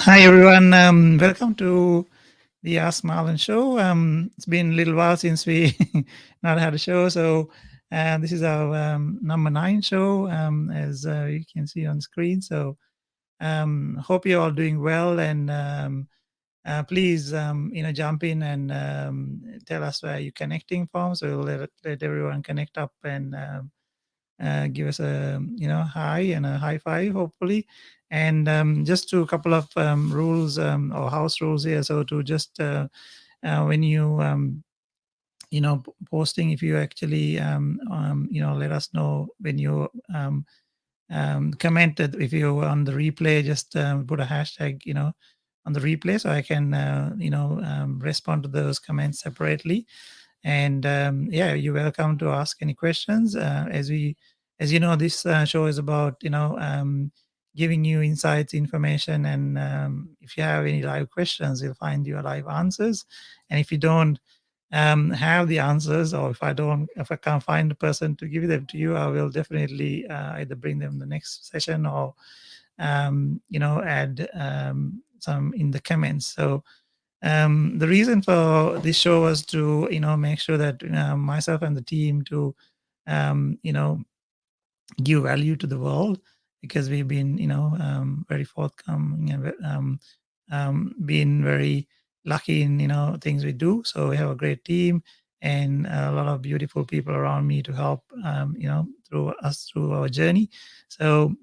Hi everyone, welcome to the Ask Marlon show. It's been a little while since we not had a show, so this is our number 9 show, as you can see on screen. So hope you're all doing well, and please jump in and tell us where you're connecting from, so we'll let everyone connect up and give us a hi and a high five, hopefully. And just a couple of rules or house rules here. So to just when you posting, if you actually let us know when you commented. If you're on the replay, just put a hashtag on the replay, so I can respond to those comments separately. And yeah, you're welcome to ask any questions. As you know, this show is about giving you insights, information, and if you have any live questions, you'll find your live answers. And if you don't have the answers, or if I can't find the person to give them to you, I will definitely either bring them the next session or add some in the comments. So the reason for this show was to make sure that myself and the team to give value to the world, because we've been very forthcoming and been very lucky in things we do. So we have a great team and a lot of beautiful people around me to help through our journey. So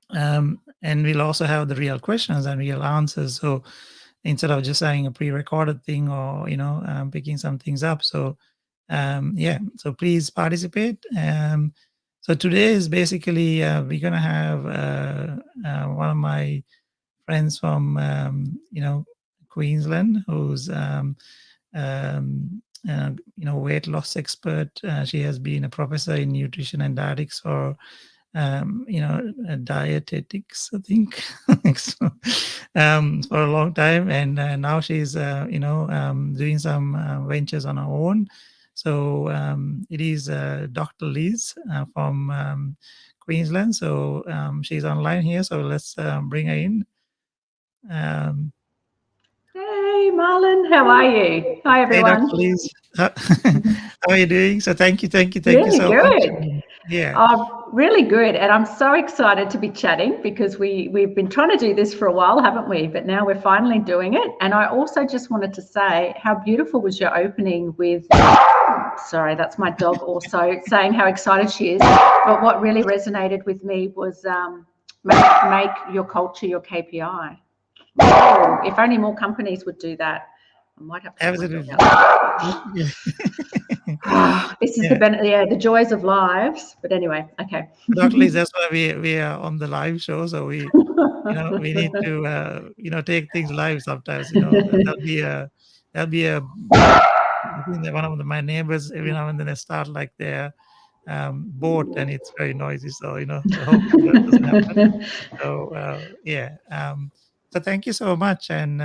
and we'll also have the real questions and real answers. So instead of just having a pre-recorded thing or picking some things up. So yeah, so please participate. So today is basically we're gonna have one of my friends from Queensland, who's weight loss expert. She has been a professor in nutrition and dietetics for dietetics, I think, so, for a long time, and now she's doing some ventures on her own. So it is Dr. Liz from Queensland. So she's online here. So let's bring her in. Hey, Marlon, how are you? Hi, everyone. Hey, Dr. Liz. How are you doing? So thank you so good. much. Yeah. Really good. And I'm so excited to be chatting, because we've been trying to do this for a while, haven't we? But now we're finally doing it. And I also just wanted to say, how beautiful was your opening with, sorry, that's my dog also saying how excited she is. But what really resonated with me was make your culture your KPI. Oh, if only more companies would do that. I might have to. Absolutely. This is the joys of lives. But anyway, okay. Dr. Liz, that's why we are on the live show. So we we need to take things live sometimes. That'll be one of my neighbors every now and then they start like their boat, and it's very noisy. So I hope that doesn't happen. So yeah. So thank you so much. And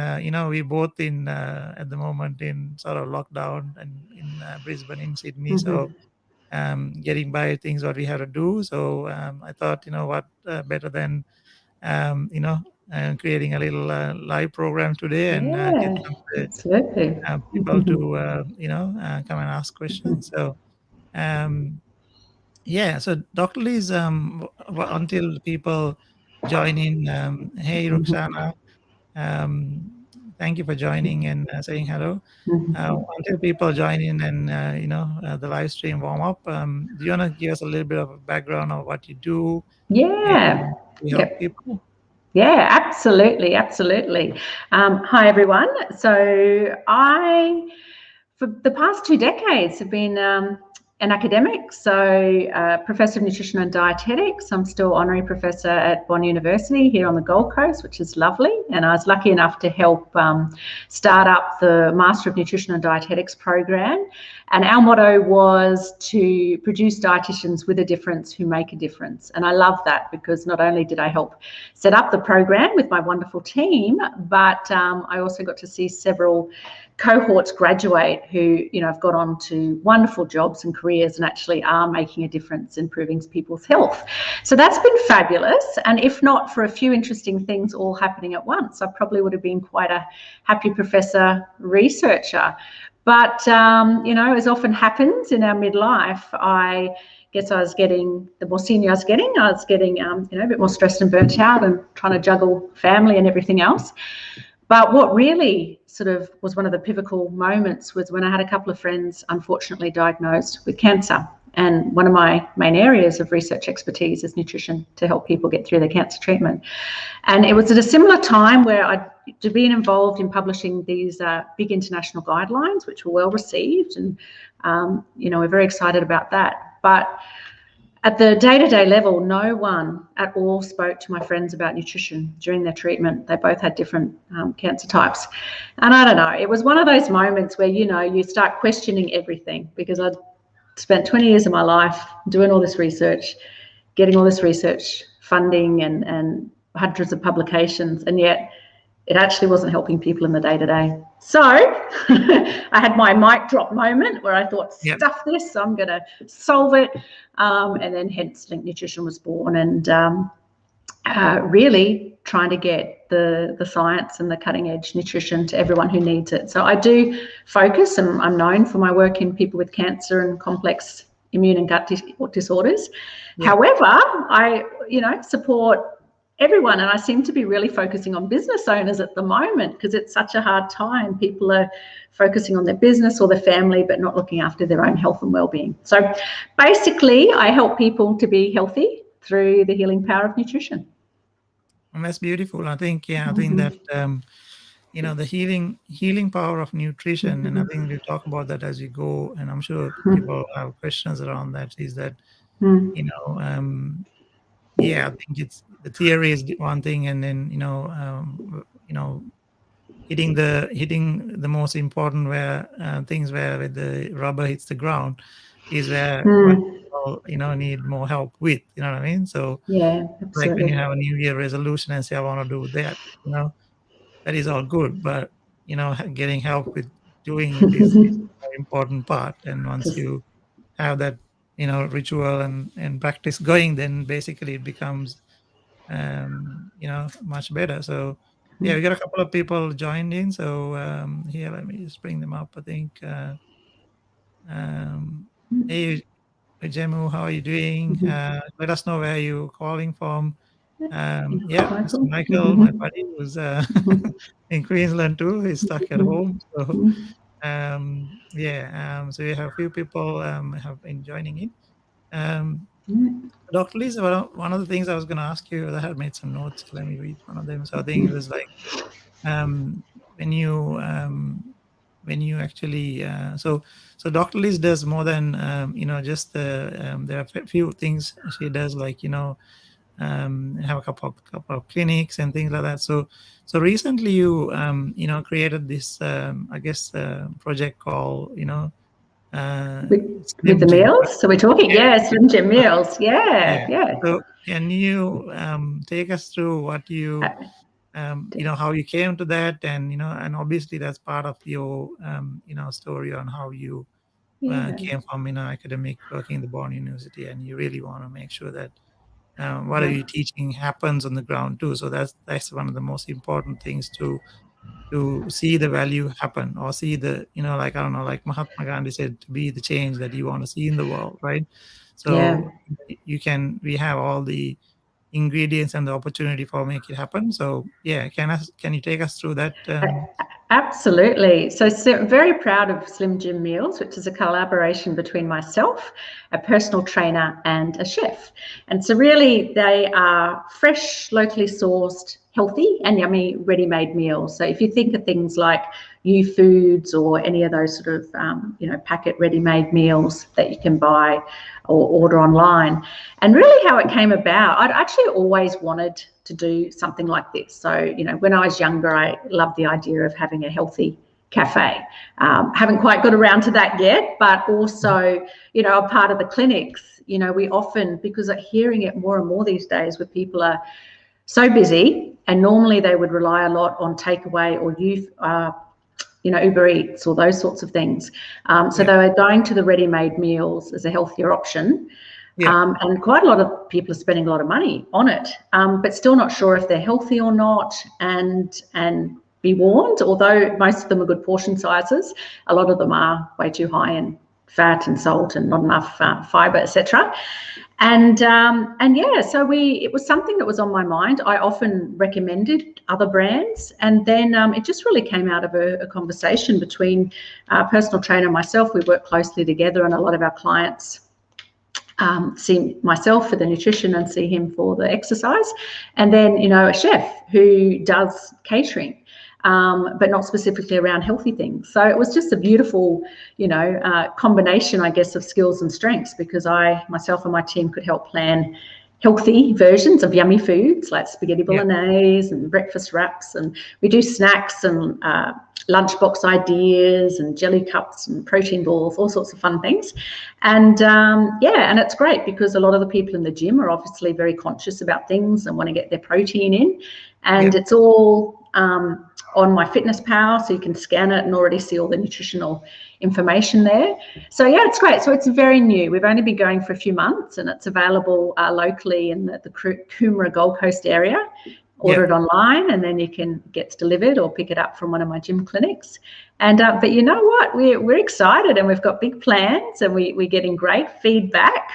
we both in at the moment in sort of lockdown and in Brisbane, in Sydney. So getting by things what we have to do. So I thought, what better than creating a little live program today and get some people to come and ask questions. So yeah. So Dr. Liz, until people join in, hey Ruxana, thank you for joining and saying hello. Until people join in and the live stream warm up, do you want to give us a little bit of a background of what you do? Yeah. You help people? Yeah, absolutely. Hi, everyone. So for the past 2 decades, have been an academic, so Professor of Nutrition and Dietetics. I'm still honorary professor at Bond University here on the Gold Coast, which is lovely. And I was lucky enough to help start up the Master of Nutrition and Dietetics program. And our motto was to produce dietitians with a difference who make a difference. And I love that, because not only did I help set up the program with my wonderful team, but I also got to see several cohorts graduate who, you know, have got on to wonderful jobs and careers and actually are making a difference, improving people's health. So that's been fabulous. And if not for a few interesting things all happening at once, I probably would have been quite a happy professor researcher. But, you know, as often happens in our midlife, I guess I was getting, the more senior I was getting, you know, a bit more stressed and burnt out and trying to juggle family and everything else. But what really sort of was one of the pivotal moments was when I had a couple of friends unfortunately diagnosed with cancer. And one of my main areas of research expertise is nutrition to help people get through their cancer treatment. And it was at a similar time where I'd been involved in publishing these big international guidelines, which were well received. And, you know, we're very excited about that. But at the day-to-day level, no one at all spoke to my friends about nutrition during their treatment. They both had different cancer types. And I don't know, it was one of those moments where, you know, you start questioning everything, because I'd spent 20 years of my life doing all this research, getting all this research funding and hundreds of publications, and yet it actually wasn't helping people in the day-to-day. So I had my mic drop moment where I thought, stuff this, I'm going to solve it. And then hence Link Nutrition was born, and really trying to get the science and the cutting edge nutrition to everyone who needs it. So I do focus, and I'm known for my work in people with cancer and complex immune and gut disorders. However, I, you know, support everyone, and I seem to be really focusing on business owners at the moment because it's such a hard time. People are focusing on their business or their family but not looking after their own health and well-being. So basically I help people to be healthy through the healing power of nutrition. And that's beautiful. I think, I think that you know, the healing power of nutrition, and I think we'll talk about that as we go, and I'm sure people have questions around that, is that you know, I think it's, the theory is one thing, and then you know, hitting the most important where things where the rubber hits the ground is where people, you know, need more help with, you know what I mean? So like when you have a New Year resolution and say, I want to do that, you know, that is all good, but you know, getting help with doing it is a very important part. And once you have that, you know, ritual and practice going, then basically it becomes you know, much better. So yeah, we got a couple of people joined in. So here, let me just bring them up. I think hey Jemu, how are you doing? Let us know where you're calling from. Mr. Michael, my buddy, who's in Queensland too. He's stuck at home. So so we have a few people have been joining in. Dr. Lisa, one of the things I was going to ask you, I had made some notes. Let me read one of them. So I think it was like when you actually so Dr. Liz does more than you know, just there are a few things she does, like, you know, have a couple of clinics and things like that. So recently you you know, created this I guess project called, you know, with the meals, right? So we're talking Slim Jim meals. So can you take us through what you you know, how you came to that, and you know, and obviously that's part of your you know, story on how you came from, you know, academic working in the Bond University, and you really want to make sure that what are you teaching happens on the ground too. So that's one of the most important things, to see the value happen, or see the, you know, like, I don't know, like Mahatma Gandhi said, to be the change that you want to see in the world, right? So we have all the ingredients and the opportunity for make it happen. So can you take us through that? Absolutely. So very proud of Slim Jim Meals, which is a collaboration between myself, a personal trainer, and a chef. And so really they are fresh, locally sourced, healthy and yummy ready-made meals. So if you think of things like U-Foods or any of those sort of you know, packet ready-made meals that you can buy or order online. And really how it came about, I'd actually always wanted to do something like this. So, you know, when I was younger, I loved the idea of having a healthy cafe. Haven't quite got around to that yet, but also, you know, a part of the clinics, you know, we often, because I'm hearing it more and more these days, where people are so busy, and normally they would rely a lot on takeaway or Uber Eats or those sorts of things. So they were going to the ready-made meals as a healthier option. And quite a lot of people are spending a lot of money on it, but still not sure if they're healthy or not. And be warned, although most of them are good portion sizes, a lot of them are way too high in fat and salt and not enough fibre, etc. And yeah, so it was something that was on my mind. I often recommended other brands, and then it just really came out of a conversation between a personal trainer and myself. We work closely together, and a lot of our clients see myself for the nutrition and see him for the exercise, and then a chef who does catering, but not specifically around healthy things. So it was just a beautiful, combination, I guess, of skills and strengths, because myself and my team could help plan healthy versions of yummy foods like spaghetti bolognese and breakfast wraps, and we do snacks and lunchbox ideas and jelly cups and protein balls, all sorts of fun things. And and it's great because a lot of the people in the gym are obviously very conscious about things and want to get their protein in, and it's all on MyFitnessPal, so you can scan it and already see all the nutritional information there. So yeah, it's great. So it's very new. We've only been going for a few months, and it's available locally in the Coomera Gold Coast area. Order it online, and then you can get delivered or pick it up from one of my gym clinics. And but you know what? We're excited, and we've got big plans, and we're getting great feedback.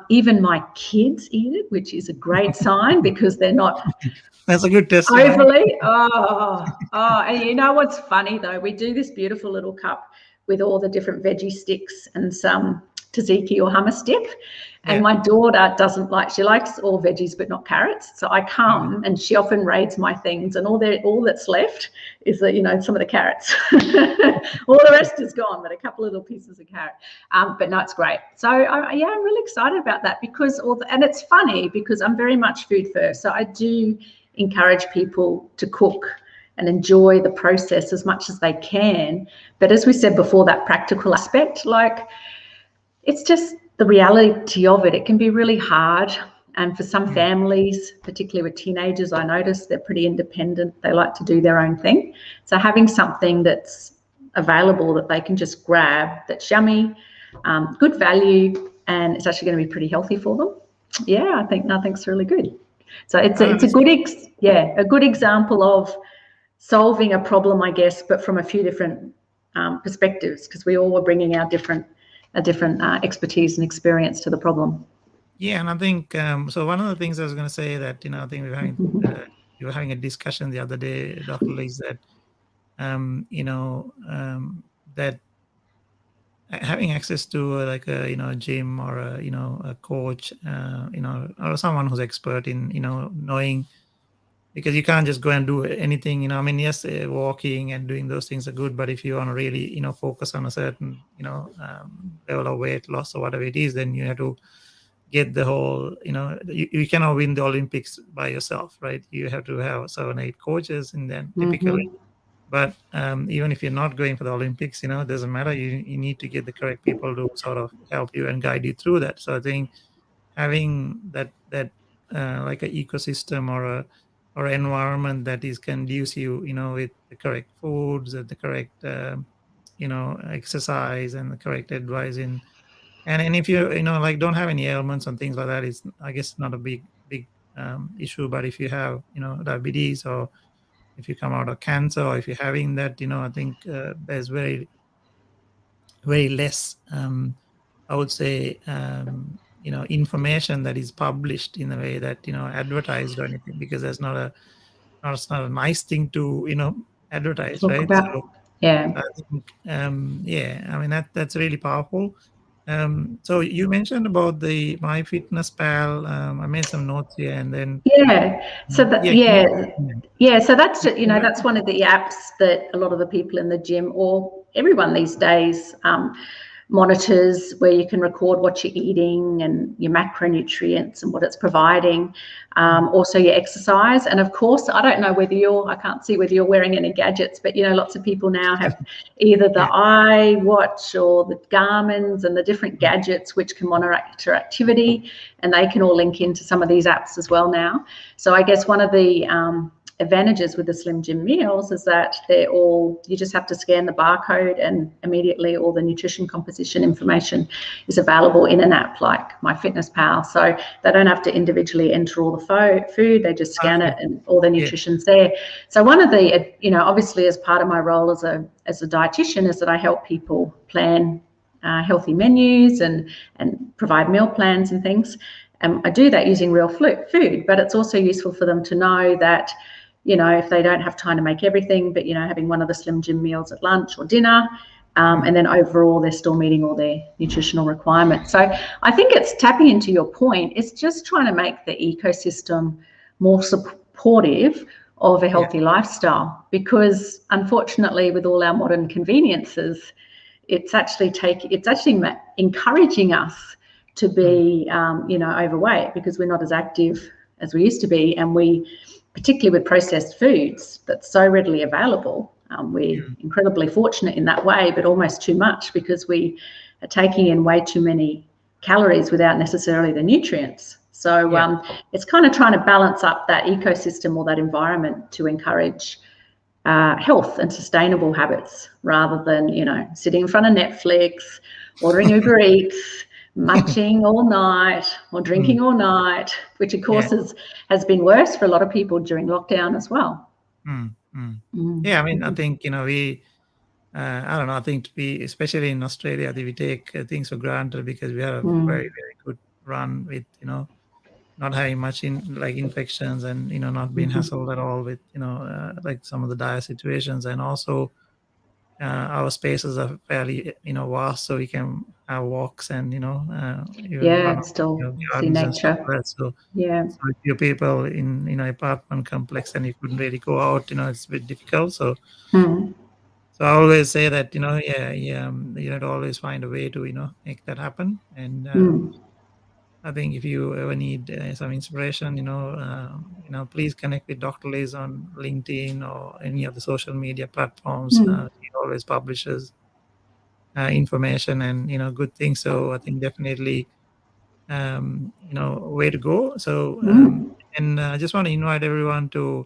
Even my kids eat it, which is a great sign because they're not. That's a good test. Overly. And you know what's funny though? We do this beautiful little cup with all the different veggie sticks and some tzatziki or hummus dip. And my daughter she likes all veggies but not carrots. So I come and she often raids my things, and all that's left is some of the carrots. All the rest is gone, but a couple little pieces of carrot. But no, it's great. So I'm really excited about that because and it's funny because I'm very much food first. So I do encourage people to cook and enjoy the process as much as they can. But as we said before, that practical aspect, it's just the reality of it. It can be really hard. And for some families, particularly with teenagers, I notice they're pretty independent. They like to do their own thing. So having something that's available that they can just grab, that's yummy, good value, and it's actually going to be pretty healthy for them. Yeah, I think it's really good. So it's a good example of solving a problem, I guess, but from a few different perspectives, because we all were bringing our different expertise and experience to the problem. Yeah, and I think so. One of the things I was going to say that I think we were having a discussion the other day, Dr. Lee, is that that having access to a gym or a coach, or someone who's expert in knowing, because you can't just go and do anything. Yes, walking and doing those things are good, but if you want to really focus on a certain level of weight loss or whatever it is, then you have to get the whole you cannot win the Olympics by yourself, right? You have to have 7-8 coaches, and then typically. But even if you're not going for the Olympics, it doesn't matter. You need to get the correct people to sort of help you and guide you through that. So I think having that like an ecosystem or environment that is conducive, with the correct foods and the correct exercise and the correct advice and if you don't have any ailments and things like that, it's, I guess, not a big issue. But if you have diabetes, or if you come out of cancer, or if you're having that, I think there's very, very less, I would say, information that is published in a way that, advertised or anything, because that's not a nice thing to, advertise, talk right? about. So, Yeah. I think, that's really powerful. So you mentioned about the MyFitnessPal. I made some notes here, and then So so that's that's one of the apps that a lot of the people in the gym, or everyone these days, monitors, where you can record what you're eating and your macronutrients and what it's providing, also your exercise. And of course, I don't know whether I can't see whether you're wearing any gadgets, but lots of people now have either the iWatch or the Garmin's and the different gadgets which can monitor activity, and they can all link into some of these apps as well now. So I guess one of the advantages with the Slim Jim meals is that they're all, you just have to scan the barcode and immediately all the nutrition composition information is available in an app like MyFitnessPal. So they don't have to individually enter all the food, they just scan it and all the nutrition's there. So one of the, you know, obviously as part of my role as a dietitian is that I help people plan healthy menus and provide meal plans and things. And I do that using real food, but it's also useful for them to know that, you know, if they don't have time to make everything, but, you know, having one of the Slim Jim meals at lunch or dinner, and then overall they're still meeting all their nutritional requirements. So I think it's tapping into your point. It's just trying to make the ecosystem more supportive of a healthy lifestyle, because unfortunately with all our modern conveniences, it's actually encouraging us to be, you know, overweight because we're not as active as we used to be. And we, particularly with processed foods that's so readily available, we're incredibly fortunate in that way, but almost too much because we are taking in way too many calories without necessarily the nutrients. So it's kind of trying to balance up that ecosystem or that environment to encourage health and sustainable habits rather than, you know, sitting in front of Netflix, ordering Uber Eats, munching all night or drinking all night, which of course has been worse for a lot of people during lockdown as well. Yeah, I mean, I think, you know, I don't know, I think especially in Australia, I think we take things for granted because we have a very, very good run with, you know, not having much infections and, you know, not being hassled at all with, you know, like some of the dire situations. And also our spaces are fairly, you know, vast, so we can have walks and, you know, even still, you know, see nature. So if you're people in, you know, apartment complex and you couldn't really go out, you know, it's a bit difficult. So so I always say that, you know, you have to always find a way to, you know, make that happen. And I think if you ever need some inspiration, you know, please connect with Dr. Liz on LinkedIn or any of the social media platforms. She always publishes information and, you know, good things. So I think definitely, you know, way to go. So and I just want to invite everyone to,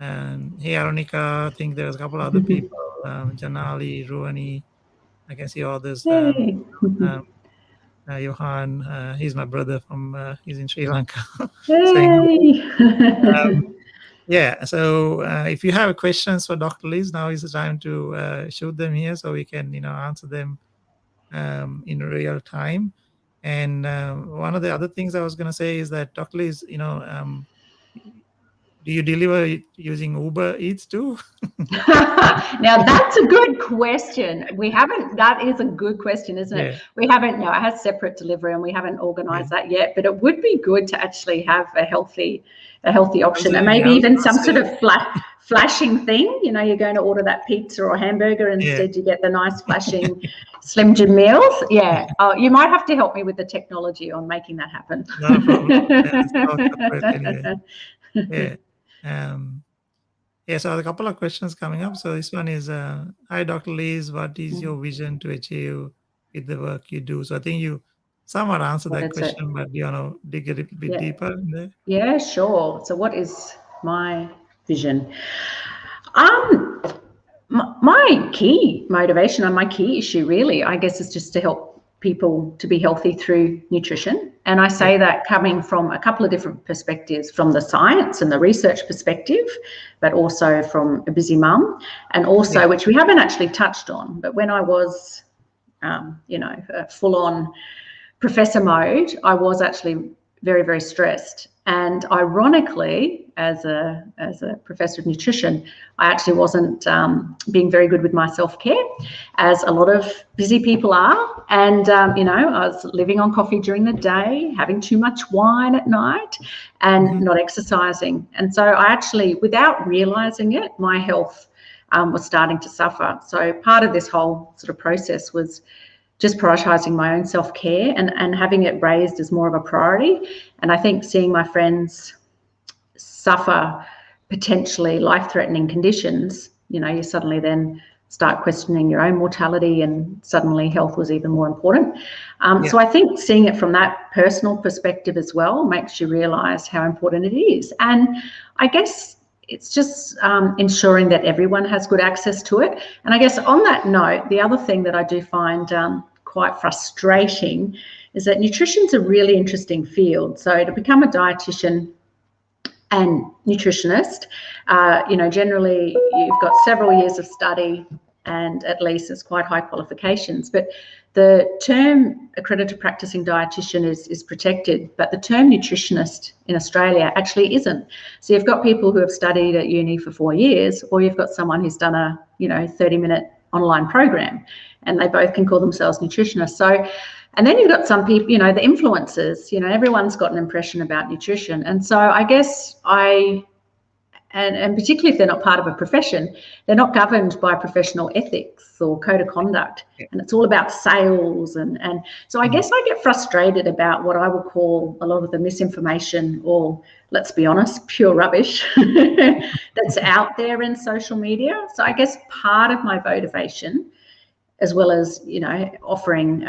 hey, Aronika, I think there's a couple other people, Janali, Ruani, I can see others. Johan, he's my brother from, he's in Sri Lanka. Yeah, so if you have questions for Dr. Liz, now is the time to shoot them here so we can, you know, answer them in real time. And one of the other things I was going to say is that Dr. Liz, you know, do you deliver using Uber Eats too? Now that's a good question. That is a good question, isn't it? We haven't, no, it has separate delivery and we haven't organized that yet, but it would be good to actually have a healthy option and maybe even some sort of flashing thing. You know, you're going to order that pizza or hamburger and instead you get the nice flashing Slim Jim meals. Yeah. Oh, you might have to help me with the technology on making that happen. No problem. Yeah, so a couple of questions coming up. So this one is, hi, Dr. Liz, what is your vision to achieve with the work you do? So I think you somewhat answered that question, but you want to dig a little bit deeper in there? Yeah, sure. So what is my vision? My key motivation and my key issue really, I guess, is just to help people to be healthy through nutrition. And I say that coming from a couple of different perspectives, from the science and the research perspective, but also from a busy mum, and also, which we haven't actually touched on, but when I was, you know, full on professor mode, I was actually very, very stressed. And ironically, as a professor of nutrition, I actually wasn't being very good with my self-care, as a lot of busy people are. And, you know, I was living on coffee during the day, having too much wine at night and not exercising. And so I actually, without realizing it, my health was starting to suffer. So part of this whole sort of process was just prioritizing my own self-care and having it raised as more of a priority. And I think seeing my friends suffer potentially life-threatening conditions, you know, you suddenly then start questioning your own mortality, and suddenly health was even more important. So I think seeing it from that personal perspective as well makes you realize how important it is. And I guess it's just ensuring that everyone has good access to it. And I guess on that note, the other thing that I do find quite frustrating is that nutrition's a really interesting field. So to become a dietitian and nutritionist, generally you've got several years of study, and at least it's quite high qualifications. But the term accredited practicing dietitian is protected, but the term nutritionist in Australia actually isn't. So you've got people who have studied at uni for 4 years, or you've got someone who's done a 30-minute online program, and they both can call themselves nutritionists. So, and then you've got some people, the influencers, everyone's got an impression about nutrition. And so I guess and particularly if they're not part of a profession, they're not governed by professional ethics or code of conduct. And it's all about sales. And so I guess I get frustrated about what I would call a lot of the misinformation, or let's be honest, pure rubbish that's out there in social media. So I guess part of my motivation, as well as, offering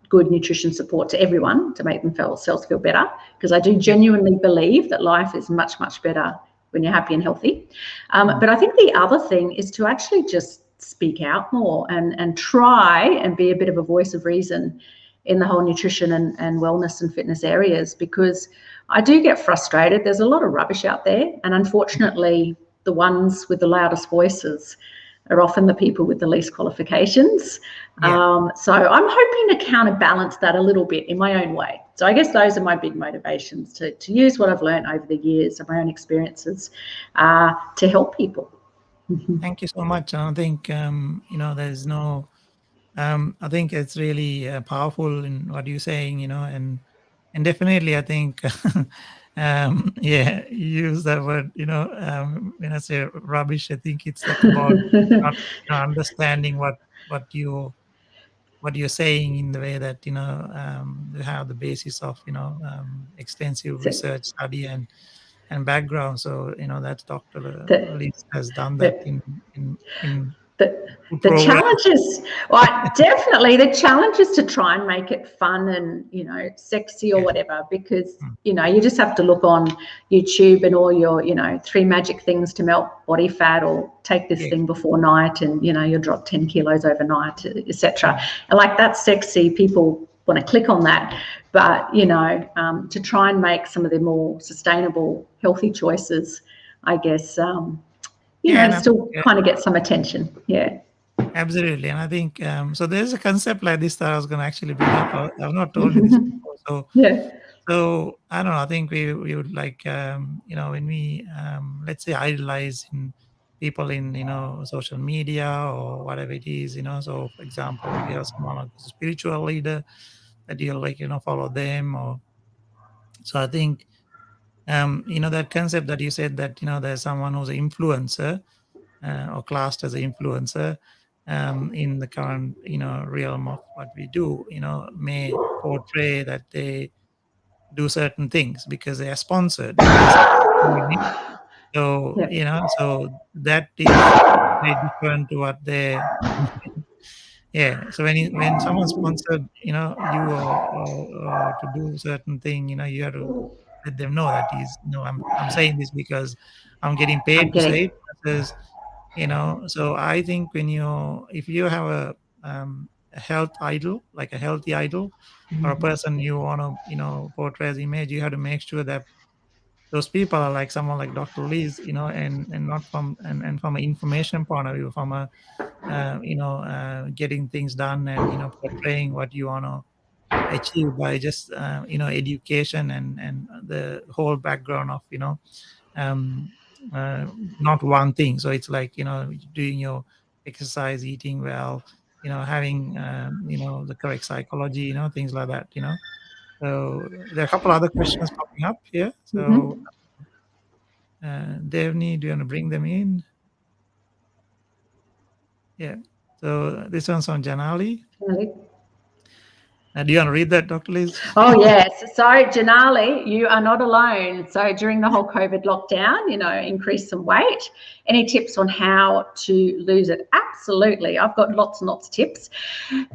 good nutrition support to everyone to make themselves feel better, because I do genuinely believe that life is much, much better when you're happy and healthy. But I think the other thing is to actually just speak out more and try and be a bit of a voice of reason in the whole nutrition and wellness and fitness areas, because I do get frustrated. There's a lot of rubbish out there, and unfortunately the ones with the loudest voices are often the people with the least qualifications. So I'm hoping to counterbalance that a little bit in my own way. So I guess those are my big motivations, to use what I've learned over the years of my own experiences to help people. Thank you so much. I think, there's no, I think it's really powerful in what you're saying, and definitely I think, you use that word, when I say rubbish, I think it's like about not understanding what you're saying in the way that, you have the basis of, extensive research, study and background. So, that Dr. Liz has done that in the challenge is, definitely the challenge is to try and make it fun and, sexy or whatever, because, you just have to look on YouTube and all your, 3 magic things to melt body fat, or take this thing before night and, you'll drop 10 kilos overnight, etc. And like, that's sexy. People want to click on that. But, to try and make some of the more sustainable, healthy choices, I guess, still kind of get some attention. Yeah. Absolutely. And I think, so there's a concept like this that I was going to actually bring up. I've not told you this before. So, so I don't know, I think we would like, when we, let's say, idolize in people in, social media or whatever it is, so for example, if you have someone like a spiritual leader that you'll like, follow them, or, so I think, that concept that you said that, there's someone who's an influencer, or classed as an influencer, in the current, realm of what we do, may portray that they do certain things because they are sponsored. So, so that is very different to what they, so when someone sponsored, you or to do certain thing, you have to let them know that is, I'm saying this because I'm getting paid to say it, because, so I think if you have a health idol, like a healthy idol, or a person you want to, portray as image, you have to make sure that those people are like someone like Dr. Liz, and not from, and from an information point of view, from a, getting things done and, portraying what you want to achieve by just, education and the whole background of, not one thing. So it's like, doing your exercise, eating well, having, the correct psychology, things like that, So there are a couple other questions popping up here. So, Devni, do you want to bring them in? Yeah. So this one's on Janali. Do you want to read that, Dr. Liz? Oh, yes. So, Janali, you are not alone. So during the whole COVID lockdown, increase some weight. Any tips on how to lose it? Absolutely. I've got lots and lots of tips.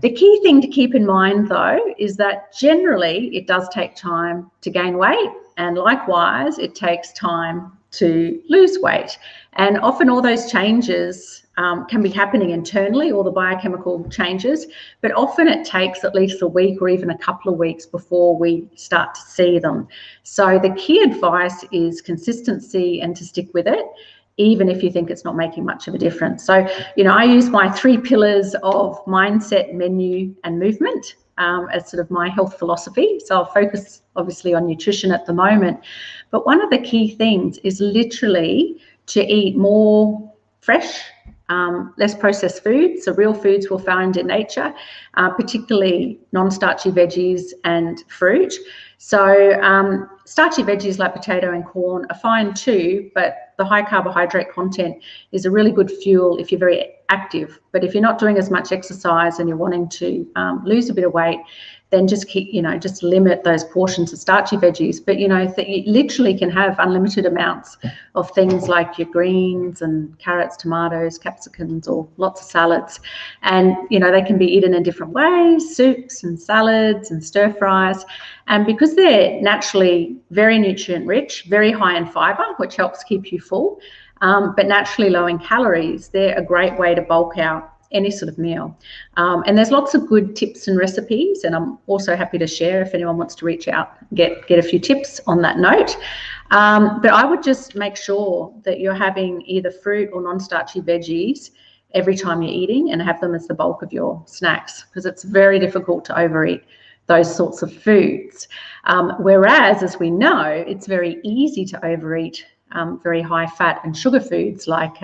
The key thing to keep in mind, though, is that generally it does take time to gain weight. And likewise, it takes time to lose weight. And often all those changes can be happening internally, all the biochemical changes, but often it takes at least a week or even a couple of weeks before we start to see them. So the key advice is consistency and to stick with it, even if you think it's not making much of a difference. So, I use my 3 pillars of mindset, menu, and movement as sort of my health philosophy. So I'll focus obviously on nutrition at the moment. But one of the key things is literally to eat more fresh, less processed foods, so real foods we'll find in nature, particularly non-starchy veggies and fruit. So starchy veggies like potato and corn are fine too, but the high carbohydrate content is a really good fuel if you're very active. But if you're not doing as much exercise and you're wanting to lose a bit of weight, then just keep, just limit those portions of starchy veggies. But, you literally can have unlimited amounts of things like your greens and carrots, tomatoes, capsicums, or lots of salads. And, they can be eaten in different ways, soups and salads and stir fries. And because they're naturally very nutrient rich, very high in fiber, which helps keep you full, but naturally low in calories, they're a great way to bulk out any sort of meal. And there's lots of good tips and recipes, and I'm also happy to share if anyone wants to reach out, get a few tips on that note. But I would just make sure that you're having either fruit or non-starchy veggies every time you're eating, and have them as the bulk of your snacks, because it's very difficult to overeat those sorts of foods. Whereas, as we know, it's very easy to overeat very high fat and sugar foods like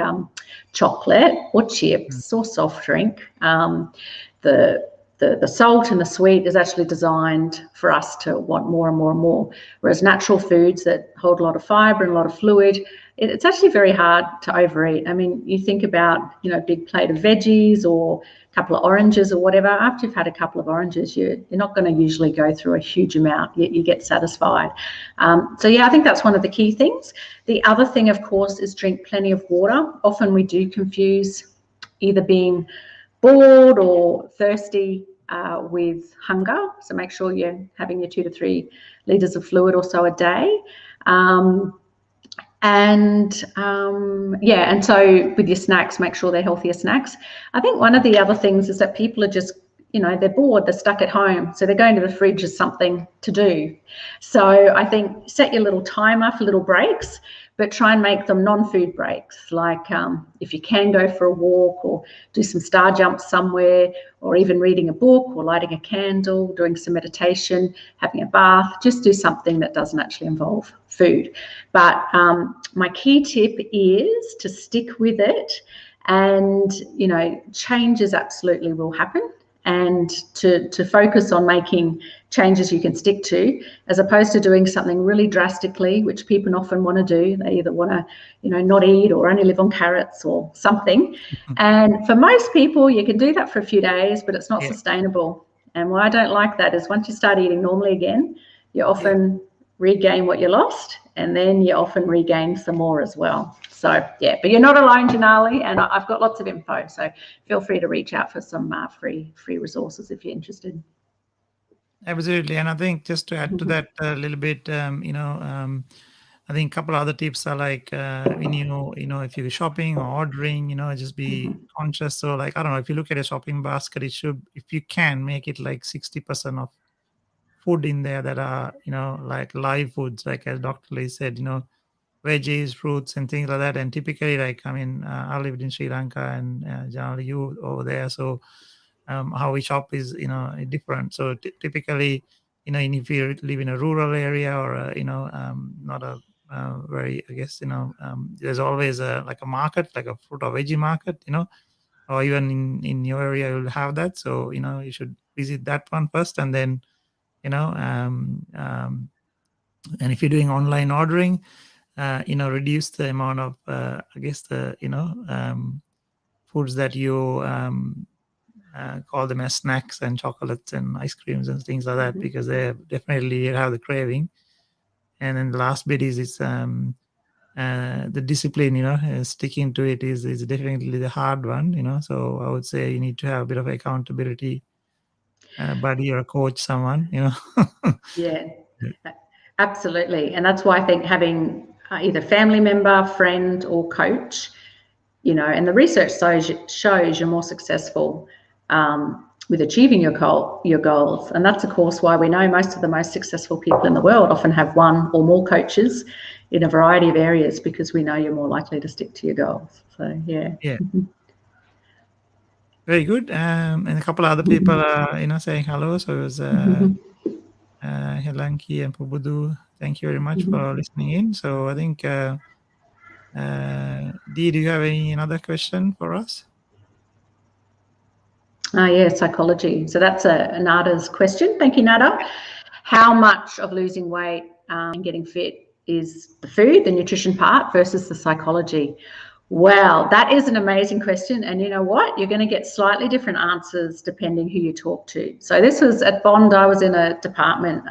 chocolate or chips or soft drink. The salt and the sweet is actually designed for us to want more and more and more, whereas natural foods that hold a lot of fiber and a lot of fluid, it's actually very hard to overeat. I mean, you think about, a big plate of veggies or a couple of oranges or whatever. After you've had a couple of oranges, you're not going to usually go through a huge amount. You get satisfied. So yeah, I think that's one of the key things. The other thing, of course, is drink plenty of water. Often we do confuse either being bored or thirsty with hunger. So make sure you're having your 2 to 3 litres of fluid or so a day. And so with your snacks, make sure they're healthier snacks. I think one of the other things is that people are just, they're bored, they're stuck at home. So they're going to the fridge as something to do. So I think set your little timer for little breaks, but try and make them non-food breaks. Like if you can go for a walk or do some star jumps somewhere, or even reading a book or lighting a candle, doing some meditation, having a bath, just do something that doesn't actually involve food. But my key tip is to stick with it, and, changes absolutely will happen. And to focus on making changes you can stick to, as opposed to doing something really drastically, which people often want to do. They either want to, not eat or only live on carrots or something. And for most people, you can do that for a few days, but it's not sustainable. And why I don't like that is once you start eating normally again, you often regain what you lost, and then you often regain some more as well. So yeah, but you're not alone, Janali, and I've got lots of info, so feel free to reach out for some free resources if you're interested. Absolutely. And I think just to add to that a little bit, I think a couple of other tips are like when if you're shopping or ordering, just be conscious. So like, I don't know, if you look at a shopping basket, it should, if you can, make it like 60% of food in there that are, like live foods, like as Dr. Lee said, veggies, fruits, and things like that. And typically, like, I lived in Sri Lanka, and generally you over there. So how we shop is, different. So typically, if you live in a rural area or, not a very, I guess, there's always like a market, like a fruit or veggie market, or even in your area, you'll have that. So, you should visit that one first, and then, and if you're doing online ordering, reduce the amount of, I guess, the, foods that you call them as snacks and chocolates and ice creams and things like that, because they definitely have the craving. And then the last bit is the discipline, sticking to it is definitely the hard one, so I would say you need to have a bit of accountability buddy or a coach, someone, Yeah, absolutely. And that's why I think having either family member, friend, or coach, you know, and the research shows you're more successful with achieving your goals. And that's, of course, why we know most of the most successful people in the world often have one or more coaches in a variety of areas, because we know you're more likely to stick to your goals. So, yeah. Yeah. Very good. And a couple of other people are, you know, saying hello. So it was Helanki and Pubudu. Thank you very much for listening in. So I think, Dee, do you have another question for us? Yeah, psychology. So that's Nada's question. Thank you, Nada. How much of losing weight and getting fit is the food, the nutrition part, versus the psychology? Well, that is an amazing question. And you know what? You're going to get slightly different answers depending who you talk to. So this was at Bond. I was in a department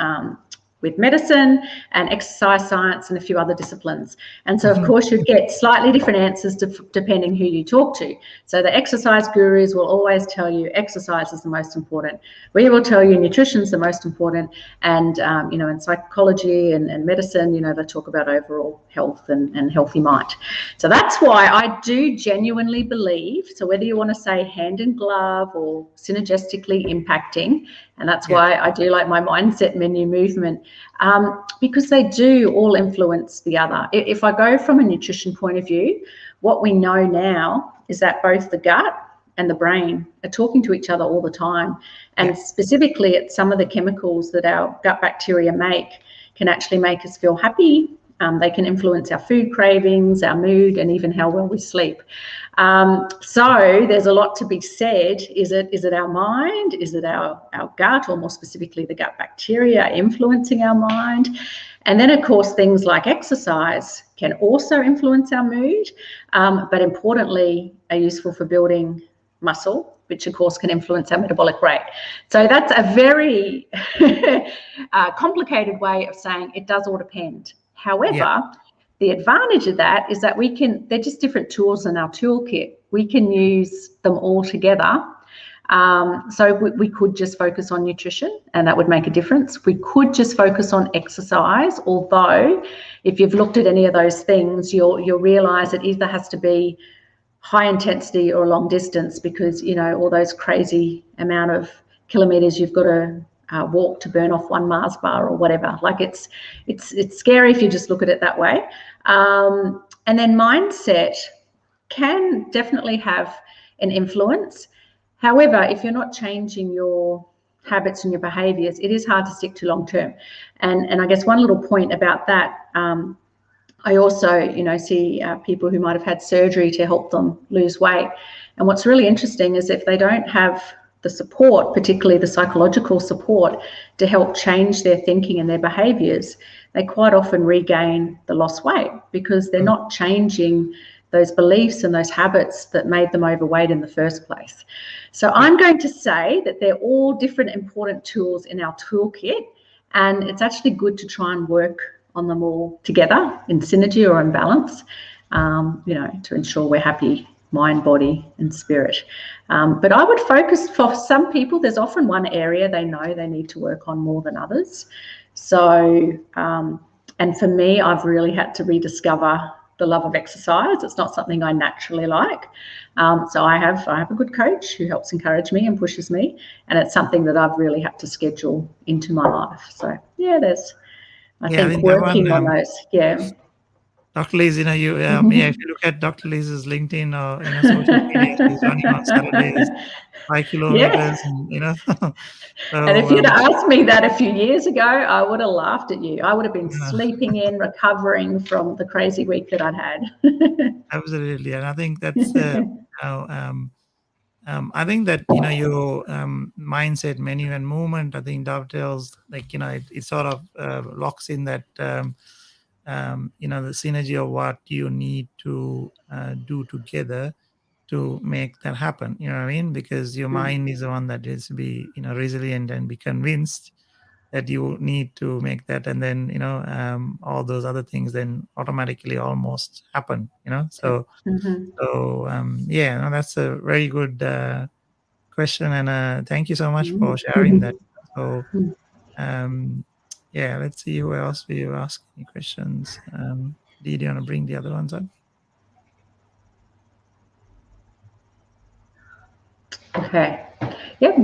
with medicine and exercise science and a few other disciplines. And so, of course, you'd get slightly different answers depending who you talk to. So the exercise gurus will always tell you exercise is the most important. We will tell you nutrition is the most important. And, you know, in psychology and medicine, you know, they talk about overall health and healthy mind. So that's why I do genuinely believe, so whether you want to say hand in glove or synergistically impacting, and that's why I do like my mindset menu movement, because they do all influence the other. If I go from a nutrition point of view, what we know now is that both the gut and the brain are talking to each other all the time. And specifically, it's some of the chemicals that our gut bacteria make can actually make us feel happy. They can influence our food cravings, our mood, and even how well we sleep. So there's a lot to be said. Is it our mind? Is it our gut, or more specifically the gut bacteria influencing our mind? And then, of course, things like exercise can also influence our mood, but importantly are useful for building muscle, which of course can influence our metabolic rate. So that's a very complicated way of saying it does all depend. However, the advantage of that is that they're just different tools in our toolkit. We can use them all together. So we could just focus on nutrition and that would make a difference. We could just focus on exercise, although if you've looked at any of those things, you'll realize it either has to be high intensity or long distance, because, you know, all those crazy amount of kilometers you've got to walk to burn off one Mars bar or whatever. Like it's scary if you just look at it that way. And then mindset can definitely have an influence. However, if you're not changing your habits and your behaviors, it is hard to stick to long term. And I guess one little point about that, I also, you know, see people who might have had surgery to help them lose weight. And what's really interesting is if they don't have the support, particularly the psychological support, to help change their thinking and their behaviors, they quite often regain the lost weight because they're not changing those beliefs and those habits that made them overweight in the first place. So I'm going to say that they're all different important tools in our toolkit, and it's actually good to try and work on them all together in synergy or in balance, you know, to ensure we're happy mind, body, and spirit. But I would focus, for some people, there's often one area they know they need to work on more than others. So, and for me, I've really had to rediscover the love of exercise. It's not something I naturally like. So I have a good coach who helps encourage me and pushes me, and it's something that I've really had to schedule into my life. So yeah, I think working on those, Dr. Liz, you know, if you look at Dr. Liz's LinkedIn or, you know, social media, she's running on Saturdays 5 kilometers, and, you know. So, and if you'd asked me that a few years ago, I would have laughed at you. I would have been sleeping in, recovering from the crazy week that I'd had. Absolutely, and I think that's I think that, you know, your mindset, menu, and movement, I think dovetails, like, you know, it sort of locks in that. You know, the synergy of what you need to do together to make that happen. You know what I mean? Because your mind is the one that needs to be, you know, resilient and be convinced that you need to make that, and then, you know, all those other things then automatically almost happen. You know, so yeah, no, that's a very good question, and thank you so much for sharing that. So. Yeah, let's see who else will ask any questions. Do you want to bring the other ones up? Okay. Yep.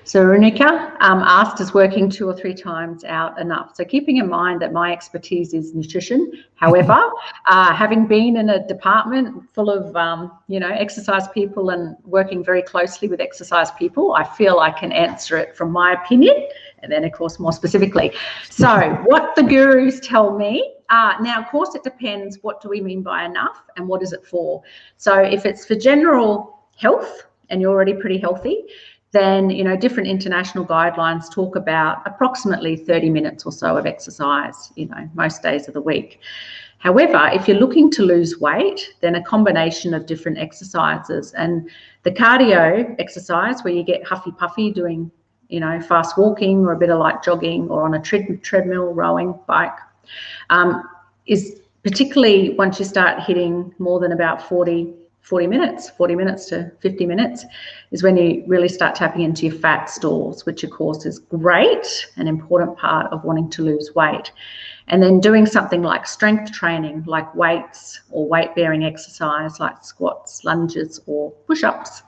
So Runika asked, is working 2 or 3 times out enough? So keeping in mind that my expertise is nutrition. However, having been in a department full of, exercise people and working very closely with exercise people, I feel I can answer it from my opinion, and then of course more specifically. So what the gurus tell me, now of course it depends, what do we mean by enough and what is it for? So if it's for general health and you're already pretty healthy, then different international guidelines talk about approximately 30 minutes or so of exercise, most days of the week. However, if you're looking to lose weight, then a combination of different exercises, and the cardio exercise where you get huffy puffy doing fast walking or a bit of light jogging or on a treadmill, rowing, bike, is particularly once you start hitting more than about 40 minutes to 50 minutes is when you really start tapping into your fat stores, which of course is great, an important part of wanting to lose weight. And then doing something like strength training, like weights or weight-bearing exercise like squats, lunges, or push-ups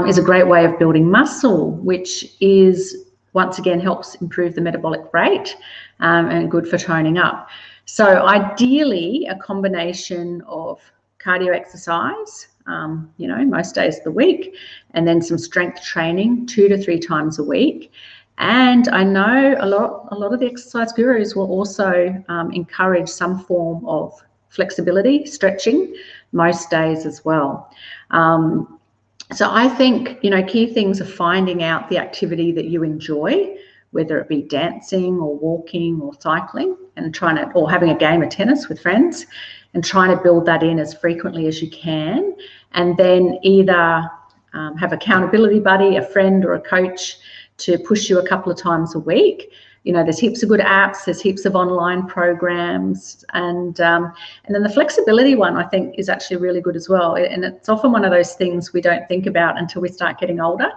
is a great way of building muscle, which is, once again, helps improve the metabolic rate and good for toning up. So ideally, a combination of cardio exercise, most days of the week, and then some strength training 2 to 3 times a week. And I know a lot of the exercise gurus will also encourage some form of flexibility, stretching, most days as well. So I think, key things are finding out the activity that you enjoy, whether it be dancing or walking or cycling, and or having a game of tennis with friends, and trying to build that in as frequently as you can. And then either have accountability buddy, a friend or a coach to push you a couple of times a week. There's heaps of good apps, there's heaps of online programs, and then the flexibility one I think is actually really good as well. And it's often one of those things we don't think about until we start getting older.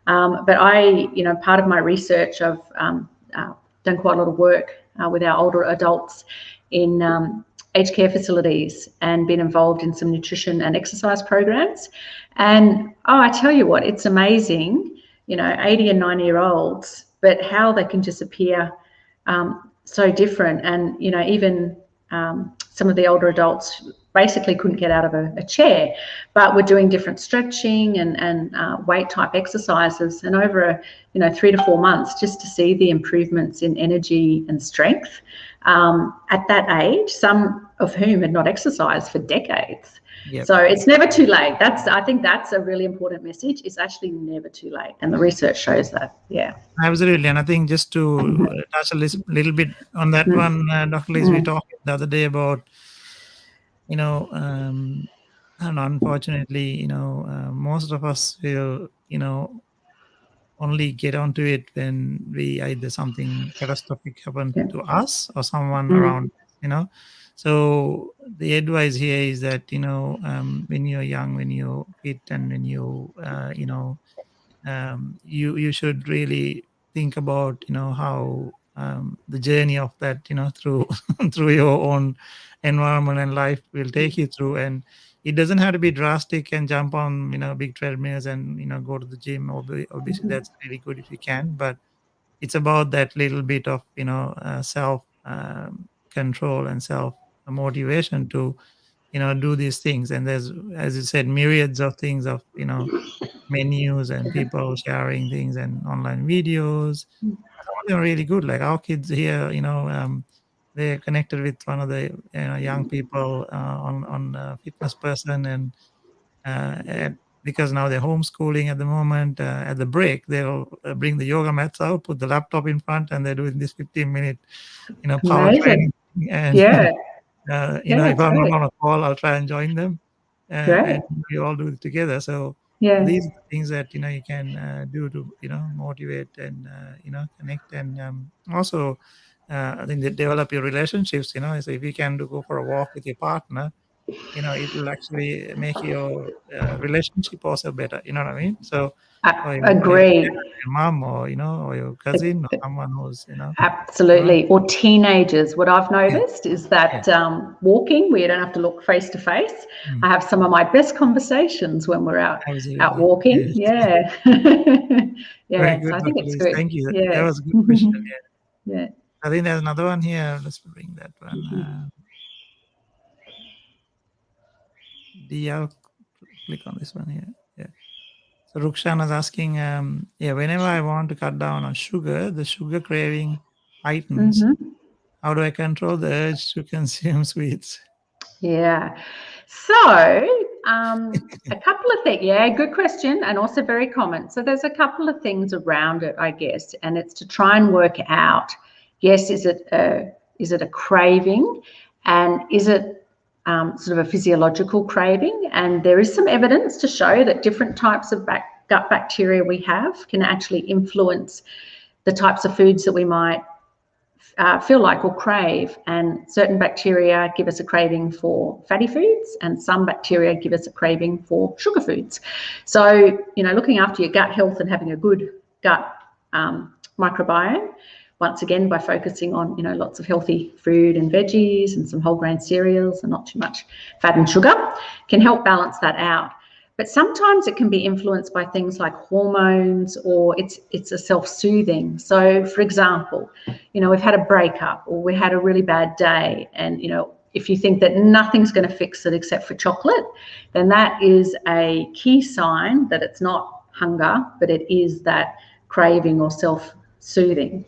But I, part of my research, I've done quite a lot of work with our older adults in aged care facilities and been involved in some nutrition and exercise programs. And I tell you what, it's amazing, 80 and 90-year-olds, but how they can just appear so different. And, even some of the older adults basically couldn't get out of a chair, but we're doing different stretching and weight type exercises, and over 3 to 4 months, just to see the improvements in energy and strength at that age, some of whom had not exercised for decades. Yep. So it's never too late. I think that's a really important message. It's actually never too late, and the research shows that. Yeah, absolutely. And I think just to touch a little bit on that one, Dr. Liz, we talked the other day about and unfortunately, most of us will, only get onto it when we either something catastrophic happened to us or someone around, So the advice here is that, when you're young, when you're fit, and when you, you should really think about, how the journey of that, through through your own environment and life will take you through. And it doesn't have to be drastic and jump on, big treadmills and, go to the gym. Obviously, that's really good if you can. But it's about that little bit of, self control and self motivation to, do these things. And there's, as you said, myriads of things of, menus and people sharing things and online videos. Some of them are really good. Like our kids here, they're connected with one of the young people on fitness person, and because now they're homeschooling at the moment, at the break they'll bring the yoga mats out, put the laptop in front, and they're doing this 15-minute power training. And if I'm not on a call, I'll try and join them, and we all do it together. So these are things that you can do to motivate and connect, and also I think they develop your relationships. So if you can go for a walk with your partner, it will actually make your relationship also better. You know what I mean? So, or your Agree. mom, or or your cousin, or someone who's Absolutely. Or teenagers. What I've yeah, noticed is that walking, where you don't have to look face to face. Mm. I have some of my best conversations when we're out Absolutely. walking. Yes. Yeah. Very Yeah. So good, I think Dr. it's Liz. good. Thank you. That Yeah. was a good question. Yeah. Yeah. I think there's another one here. Let's bring that one. I'll click on this one here. Yeah. So Rukshan is asking, whenever I want to cut down on sugar, the sugar craving heightens. How do I control the urge to consume sweets? Yeah. So, a couple of things. Yeah, good question, and also very common. So, there's a couple of things around it, I guess, and it's to try and work out. Yes, is it a craving, and is it sort of a physiological craving? And there is some evidence to show that different types of gut bacteria we have can actually influence the types of foods that we might feel like or crave, and certain bacteria give us a craving for fatty foods, and some bacteria give us a craving for sugar foods. So, looking after your gut health and having a good gut microbiome, once again, by focusing on, lots of healthy fruit and veggies and some whole grain cereals and not too much fat and sugar, can help balance that out. But sometimes it can be influenced by things like hormones, or it's a self-soothing. So, for example, we've had a breakup, or we had a really bad day, and if you think that nothing's going to fix it except for chocolate, then that is a key sign that it's not hunger, but it is that craving or self-soothing.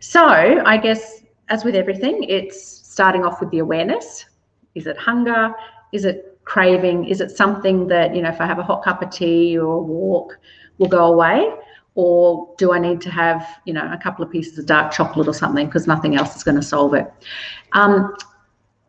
So I guess, as with everything, it's starting off with the awareness. Is it hunger? Is it craving? Is it something that, if I have a hot cup of tea or a walk, will go away? Or do I need to have, a couple of pieces of dark chocolate or something, because nothing else is going to solve it?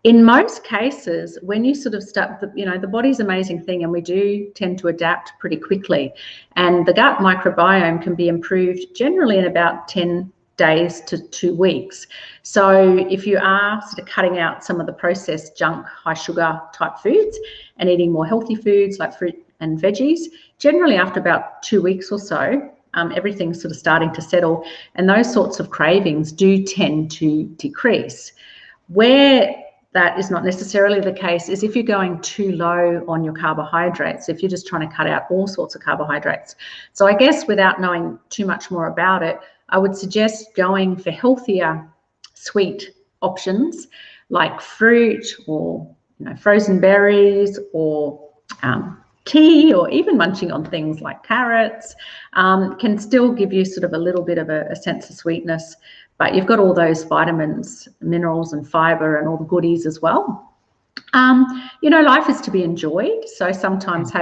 In most cases, when you sort of start, the body's an amazing thing, and we do tend to adapt pretty quickly. And the gut microbiome can be improved generally in about 10 days to 2 weeks. So if you are sort of cutting out some of the processed junk, high sugar type foods, and eating more healthy foods like fruit and veggies, generally after about 2 weeks or so, everything's sort of starting to settle, and those sorts of cravings do tend to decrease. Where that is not necessarily the case is if you're going too low on your carbohydrates, if you're just trying to cut out all sorts of carbohydrates. So I guess, without knowing too much more about it, I would suggest going for healthier sweet options like fruit, or frozen berries, or tea, or even munching on things like carrots, can still give you sort of a little bit of a sense of sweetness. But you've got all those vitamins, minerals, and fiber, and all the goodies as well. Life is to be enjoyed. So sometimes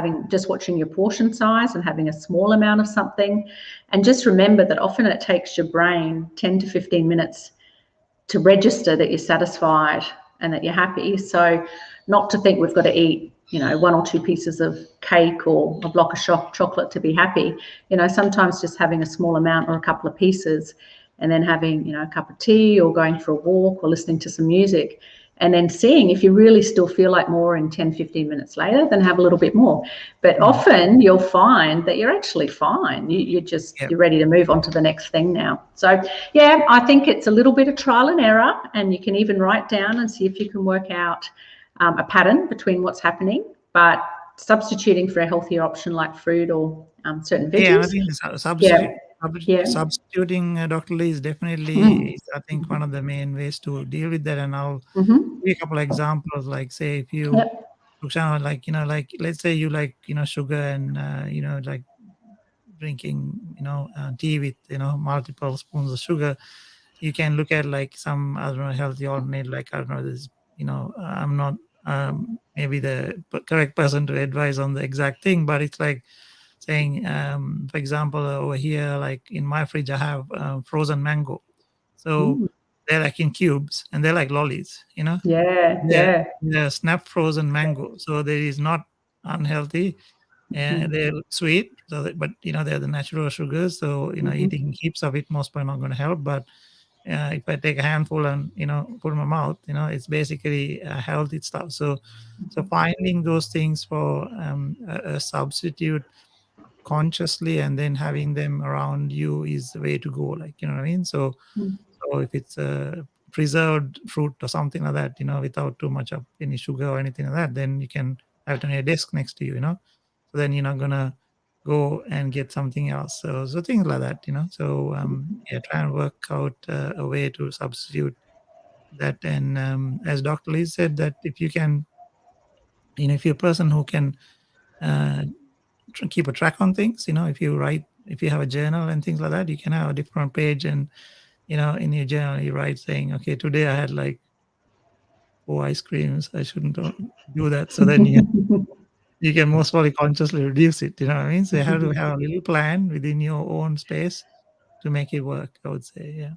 watching your portion size and having a small amount of something, and just remember that often it takes your brain 10 to 15 minutes to register that you're satisfied and that you're happy. So not to think we've got to eat, 1 or 2 pieces of cake or a block of chocolate to be happy. Sometimes just having a small amount or a couple of pieces, and then having, a cup of tea, or going for a walk, or listening to some music, and then seeing if you really still feel like more in 10, 15 minutes later, then have a little bit more. But often you'll find that you're actually fine. You're ready to move on to the next thing now. So, yeah, I think it's a little bit of trial and error, and you can even write down and see if you can work out a pattern between what's happening, but substituting for a healthier option like fruit or certain veggies. Yeah, I think substituting, Dr. Lee, is definitely, I think, one of the main ways to deal with that. And I'll give you a couple of examples. Like, say, if you, for example, like let's say you like, sugar, and like drinking, tea with, multiple spoons of sugar. You can look at like some, I don't know, healthy alternate. Like, I don't know, this, I'm not maybe the correct person to advise on the exact thing, but it's like saying, for example, over here, like in my fridge, I have frozen mango. So they're like in cubes, and they're like lollies, They're snap frozen mango. So there is not unhealthy, and they're sweet. So but they're the natural sugars. So eating heaps of it most probably not going to help. But if I take a handful and put in my mouth, it's basically healthy stuff. So finding those things for a substitute consciously, and then having them around you is the way to go. Like, you know what I mean? So if it's a preserved fruit or something like that, without too much of any sugar or anything like that, then you can have it on your desk next to you, So then you're not gonna go and get something else. So things like that, So yeah, try and work out a way to substitute that. And as Dr. Lee said, that if you can, if you're a person who can keep a track on things, if you have a journal and things like that, you can have a different page, and in your journal you write saying, okay, today I had like 4 ice creams, I shouldn't do that. So then you can most probably consciously reduce it, you know what I mean? So you have to have a little plan within your own space to make it work, I would say. Yeah.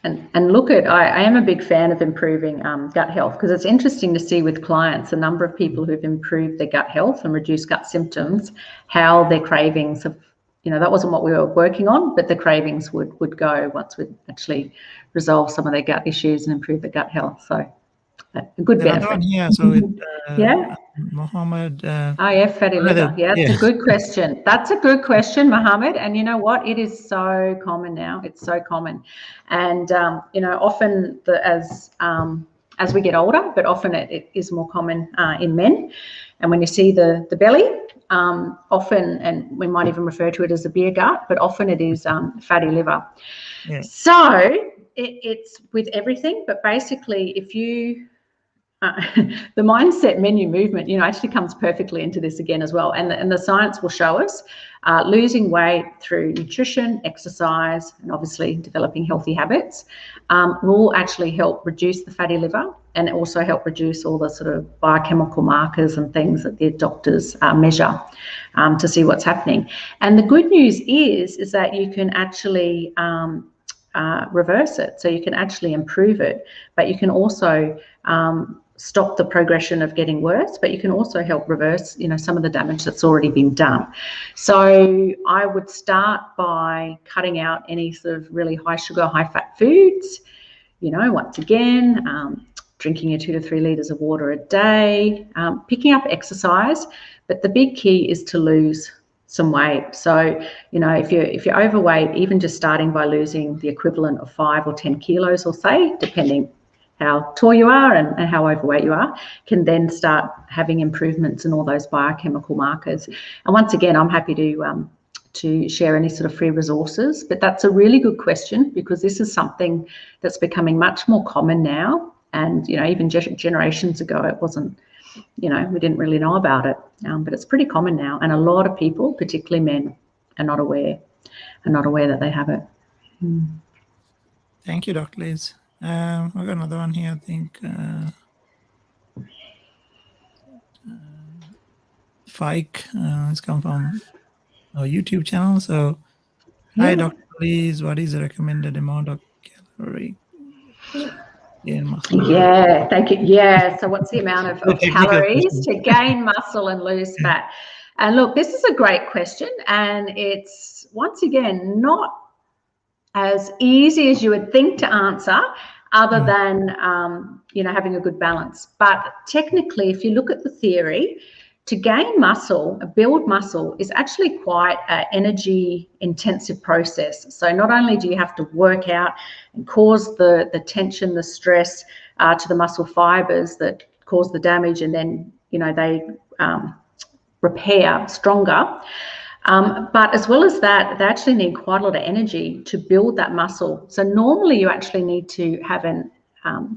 And look at, I am a big fan of improving gut health, because it's interesting to see with clients, a number of people who've improved their gut health and reduced gut symptoms, how their cravings have, that wasn't what we were working on, but the cravings would go once we actually resolve some of their gut issues and improve their gut health. So a good benefit. Yeah, so with yeah. Mohammed. Fatty liver. Yeah, that's a good question. That's a good question, Mohammed. And you know what? It is so common now. It's so common. And, often as we get older, but often it is more common in men. And when you see the belly, often, and we might even refer to it as a beer gut, but often it is fatty liver. Yeah. So it's with everything, but basically if you, the mindset menu movement, actually comes perfectly into this again as well. And the science will show us losing weight through nutrition, exercise, and obviously developing healthy habits will actually help reduce the fatty liver, and also help reduce all the sort of biochemical markers and things that the doctors measure to see what's happening. And the good news is that you can actually reverse it. So you can actually improve it, but you can also stop the progression of getting worse, but you can also help reverse, some of the damage that's already been done. So I would start by cutting out any sort of really high sugar, high fat foods, once again, drinking your 2 to 3 litres of water a day, picking up exercise, but the big key is to lose some weight. So, if you're overweight, even just starting by losing the equivalent of 5 or 10 kilos, or say, depending how tall you are and how overweight you are, can then start having improvements in all those biochemical markers. And once again, I'm happy to share any sort of free resources, but that's a really good question, because this is something that's becoming much more common now. And, even generations ago, it wasn't, we didn't really know about it, but it's pretty common now. And a lot of people, particularly men, are not aware that they have it. Thank you, Dr. Liz. I've got another one here, I think. Fike, it's come from our YouTube channel. So, hi, Dr. Liz, what is the recommended amount of calorie? Yeah, thank you. Yeah, so what's the amount of calories to gain muscle and lose fat? And look, this is a great question, and it's, once again, not as easy as you would think to answer, other than having a good balance. But technically, if you look at the theory, to gain muscle, build muscle, is actually quite an energy intensive process. So not only do you have to work out and cause the tension, the stress to the muscle fibers that cause the damage, and then they repair stronger, but as well as that, they actually need quite a lot of energy to build that muscle. So normally you actually need to have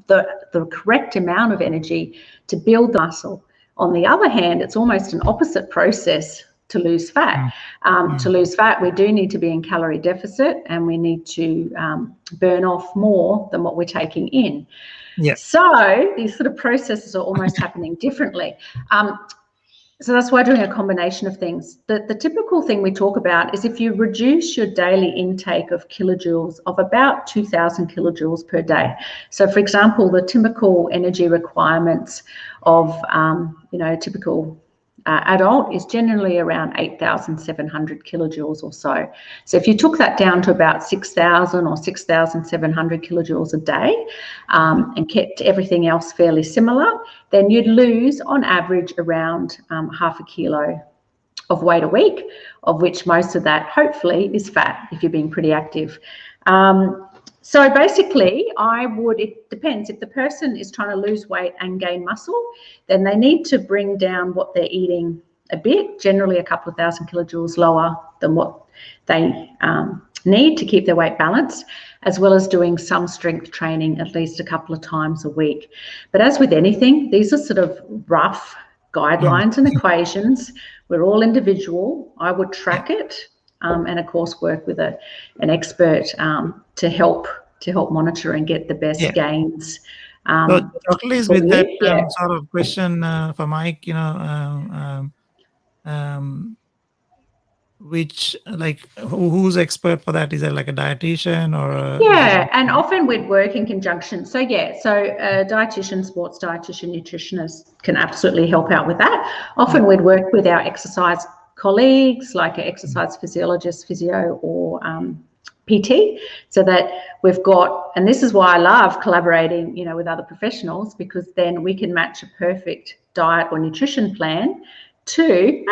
the correct amount of energy to build the muscle. On the other hand, it's almost an opposite process to lose fat. To lose fat, we do need to be in calorie deficit, and we need to burn off more than what we're taking in. Yeah. So these sort of processes are almost happening differently. So that's why doing a combination of things. The typical thing we talk about is if you reduce your daily intake of kilojoules of about 2,000 kilojoules per day. So, for example, the typical energy requirements of, typical adult is generally around 8,700 kilojoules or so. So if you took that down to about 6,000 or 6,700 kilojoules a day and kept everything else fairly similar, then you'd lose on average around half a kilo of weight a week, of which most of that hopefully is fat if you're being pretty active. So basically, it depends. If the person is trying to lose weight and gain muscle, then they need to bring down what they're eating a bit, generally a couple of thousand kilojoules lower than what they need to keep their weight balanced, as well as doing some strength training at least a couple of times a week. But as with anything, these are sort of rough guidelines and equations. We're all individual. I would track it. And of course work with an expert to help monitor and get the best gains. So Dr. Liz, with that sort of question for Mike, which who's expert for that? Is that like a dietitian or and often we'd work in conjunction. So a dietitian, sports dietitian, nutritionist can absolutely help out with that. Often we'd work with our exercise colleagues, like an exercise physiologist, physio, or PT, so that we've got, and this is why I love collaborating, with other professionals, because then we can match a perfect diet or nutrition plan to,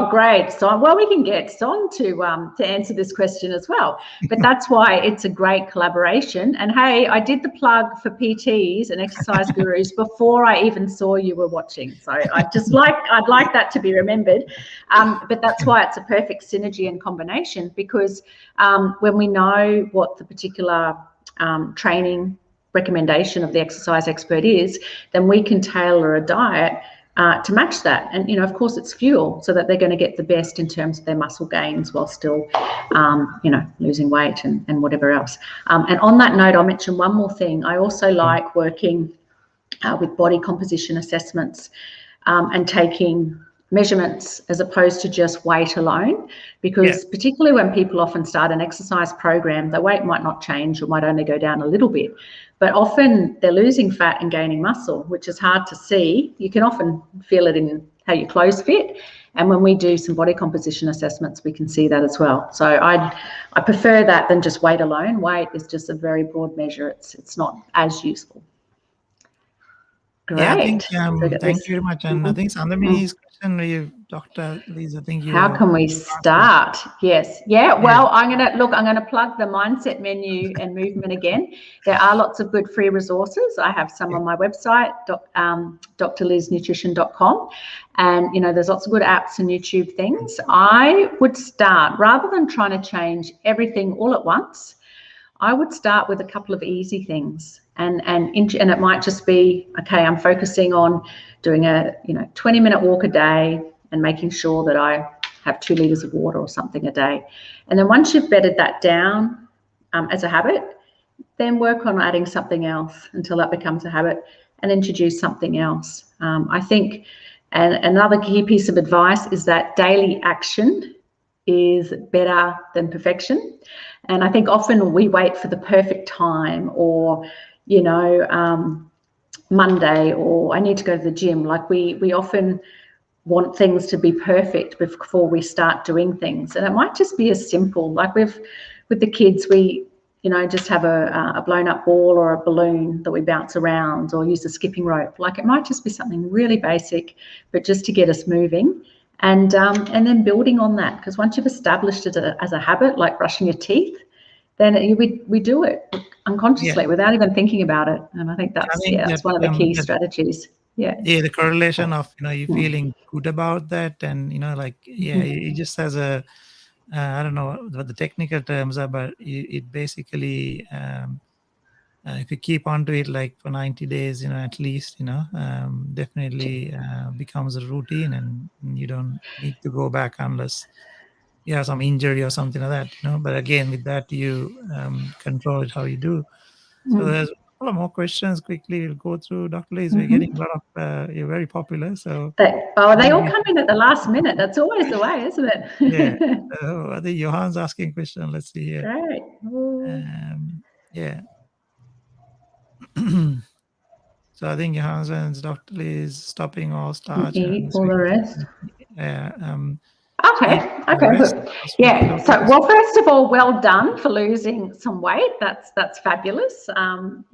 great. So, well, we can get Son to answer this question as well. But that's why it's a great collaboration. And hey, I did the plug for PTs and exercise gurus before I even saw you were watching. So I'd like that to be remembered. But that's why it's a perfect synergy and combination, because when we know what the particular training recommendation of the exercise expert is, then we can tailor a diet to match that. And, of course, it's fuel, so that they're going to get the best in terms of their muscle gains while still, losing weight and whatever else. And on that note, I'll mention one more thing. I also like working with body composition assessments and taking measurements as opposed to just weight alone, because particularly when people often start an exercise program, the weight might not change or might only go down a little bit, but often they're losing fat and gaining muscle, which is hard to see. You can often feel it in how your clothes fit, and when we do some body composition assessments, we can see that as well. So I prefer that than just weight alone. Weight is just a very broad measure. It's not as useful. Great. Yeah, I think, thank you very much. And I think Sandami's question, Dr. Liz, I think how can we start? Yes. Yeah. Well, I'm going to plug the mindset menu and movement again. There are lots of good free resources. I have some on my website, drliznutrition.com. And, there's lots of good apps and YouTube things. I would start, rather than trying to change everything all at once, I would start with a couple of easy things. And it might just be, okay, I'm focusing on doing a 20-minute walk a day and making sure that I have 2 liters of water or something a day. And then once you've bedded that down as a habit, then work on adding something else until that becomes a habit, and introduce something else. I think, and another key piece of advice is that daily action is better than perfection. And I think often we wait for the perfect time, or Monday, or I need to go to the gym. Like we often want things to be perfect before we start doing things. And it might just be as simple, like with the kids, we, just have a blown up ball or a balloon that we bounce around, or use a skipping rope. Like it might just be something really basic, but just to get us moving. And then building on that, because once you've established it as a habit, like brushing your teeth, then we do it unconsciously without even thinking about it. And I think that's one of the key strategies. Yeah, the correlation of you feeling good about that, and it just has a I don't know what the technical terms are, but it basically if you keep on to it like for 90 days, at least, definitely becomes a routine, and you don't need to go back unless you have some injury or something like that, But again, with that, you control it how you do. So there's a couple of more questions. Quickly, we'll go through. Dr. Liz, we're getting a lot of, you're very popular. So they all come in at the last minute. That's always the way, isn't it? So I think Johan's asking a question. Let's see here. Great. So I think your husband's doctor is stopping all starch Eat and all the sweet. rest. Yeah. Okay, Eat the okay, rest good. of sweet Yeah, so potatoes. well, first of all, well done for losing some weight. That's fabulous.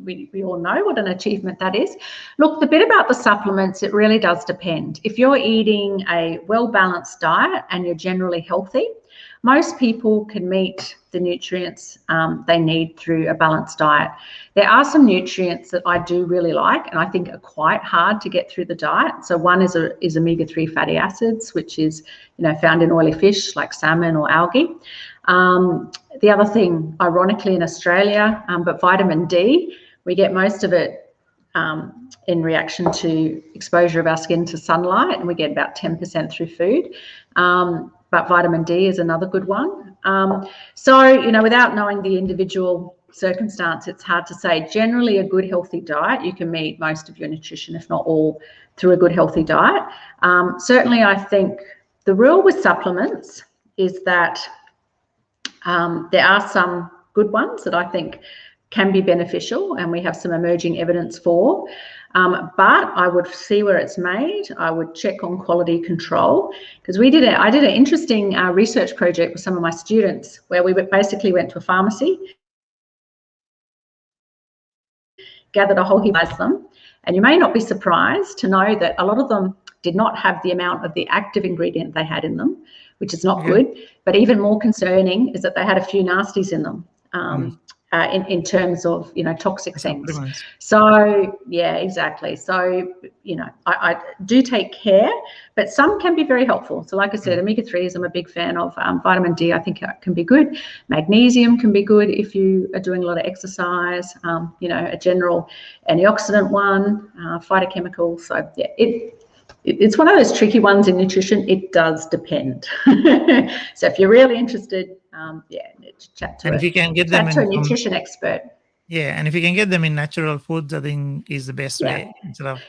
We all know what an achievement that is. Look, the bit about the supplements, it really does depend. If you're eating a well-balanced diet and you're generally healthy, most people can meet the nutrients they need through a balanced diet. There are some nutrients that I do really like and I think are quite hard to get through the diet. So one is omega-3 fatty acids, which is found in oily fish like salmon or algae. The other thing, ironically, in Australia, but vitamin D, we get most of it in reaction to exposure of our skin to sunlight, and we get about 10% through food. But vitamin D is another good one. So, without knowing the individual circumstance, it's hard to say. Generally, a good healthy diet, you can meet most of your nutrition, if not all, through a good healthy diet. Certainly, I think the rule with supplements is that there are some good ones that I think can be beneficial, and we have some emerging evidence for. But I would see where it's made. I would check on quality control, because I did an interesting research project with some of my students where we basically went to a pharmacy, gathered a whole heap of them, and you may not be surprised to know that a lot of them did not have the amount of the active ingredient they had in them, which is not good. But even more concerning is that they had a few nasties in them. In terms of toxic things. So yeah, exactly. So I do take care, but some can be very helpful. So like I said, omega-3s I'm a big fan of. Vitamin D I think can be good. Magnesium can be good if you are doing a lot of exercise. A general antioxidant one, phytochemical. So yeah, it's one of those tricky ones in nutrition. It does depend. So if you're really interested, chat to a nutrition expert. Yeah, and if you can get them in natural foods, I think is the best way instead of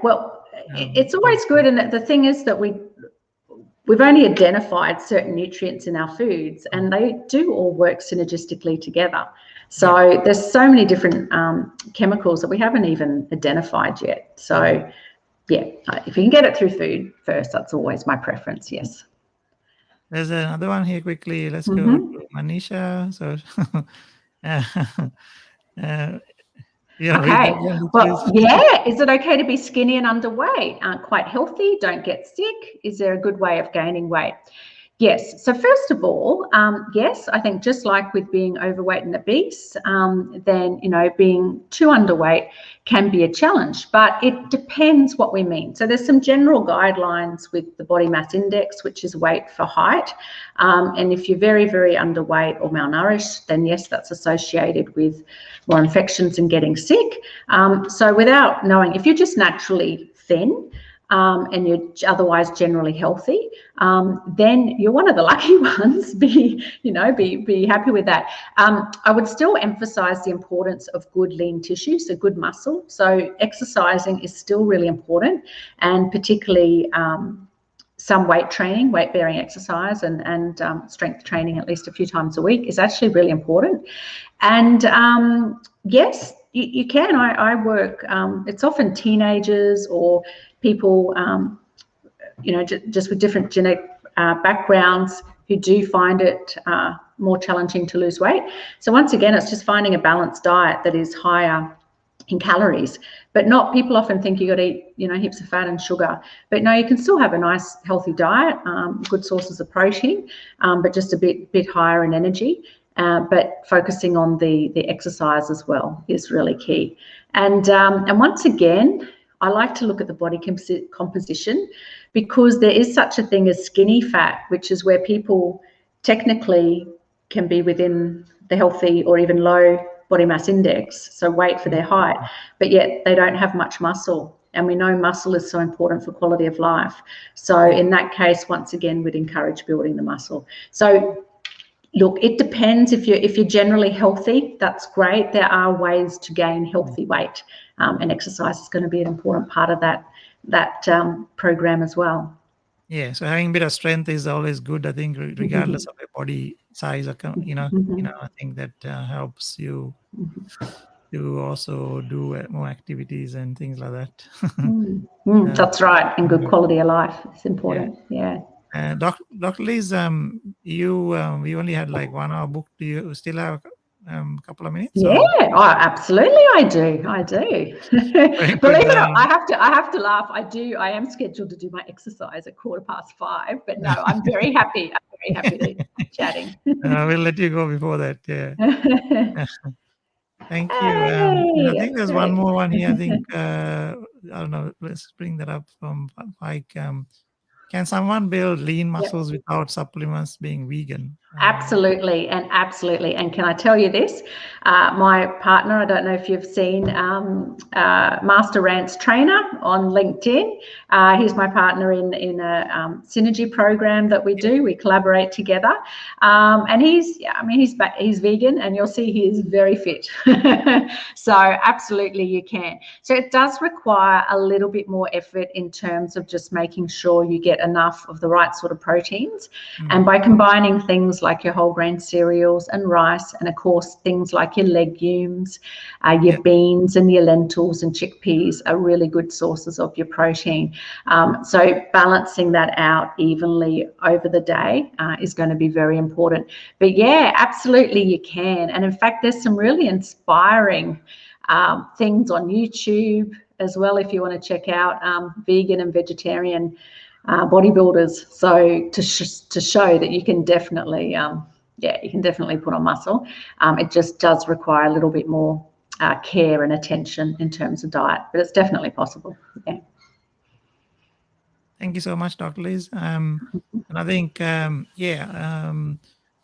well, it's always good. And the thing is that we've only identified certain nutrients in our foods, and they do all work synergistically together. So there's so many different chemicals that we haven't even identified yet. So yeah, if you can get it through food first, that's always my preference. Yes. There's another one here quickly. Let's go to Manisha. So okay. Well, yeah. Is it okay to be skinny and underweight? Quite healthy. Don't get sick. Is there a good way of gaining weight? Yes. So first of all, yes, I think just like with being overweight and obese, then, being too underweight can be a challenge, but it depends what we mean. So there's some general guidelines with the body mass index, which is weight for height. And if you're very, very underweight or malnourished, then yes, that's associated with more infections and getting sick. So without knowing, if you're just naturally thin, and you're otherwise generally healthy, then you're one of the lucky ones. Be happy with that. I would still emphasize the importance of good lean tissue, so good muscle. So exercising is still really important, and particularly some weight training, weight-bearing exercise, and strength training at least a few times a week is actually really important. And yes, you can. I work, it's often teenagers or people, just with different genetic backgrounds who do find it more challenging to lose weight. So once again, it's just finding a balanced diet that is higher in calories, but not, people often think you got to eat, heaps of fat and sugar, but no, you can still have a nice healthy diet, good sources of protein, but just a bit higher in energy. But focusing on the exercise as well is really key. And once again, I like to look at the body composition, because there is such a thing as skinny fat, which is where people technically can be within the healthy or even low body mass index, so weight for their height, but yet they don't have much muscle. And we know muscle is so important for quality of life. So in that case, once again, we'd encourage building the muscle. So look, it depends. If you're generally healthy, that's great. There are ways to gain healthy weight, and exercise is going to be an important part of that program as well. Yeah, so having a bit of strength is always good, I think, regardless of your body size, or I think that helps you to also do more activities and things like that. That's right, and good quality of life is important. Yeah. Dr. Liz, we only had like 1 hour book. Do you still have a couple of minutes? Yeah, absolutely, I do. Believe it or not, I have to laugh. I am scheduled to do my exercise at 5:15, but no, I'm very happy. I'm very happy to be chatting. We'll let you go before that. Yeah. Thank you. I think there's one more one here. I think I don't know. Let's bring that up from Mike. Can someone build lean muscles without supplements being vegan? Absolutely. And can I tell you this? My partner, I don't know if you've seen Master Rant's Trainer on LinkedIn. He's my partner in a synergy program that we do. We collaborate together. And he's vegan, and you'll see he is very fit. So absolutely you can. So it does require a little bit more effort in terms of just making sure you get enough of the right sort of proteins. And by combining things like your whole grain cereals and rice, and of course things like your legumes, your beans and your lentils and chickpeas are really good sources of your protein. So balancing that out evenly over the day is going to be very important. But yeah, absolutely you can. And in fact, there's some really inspiring things on YouTube as well, if you want to check out vegan and vegetarian bodybuilders, so to show that you can definitely put on muscle. It just does require a little bit more care and attention in terms of diet, but it's definitely possible. Thank you so much, Dr. Liz. And I think I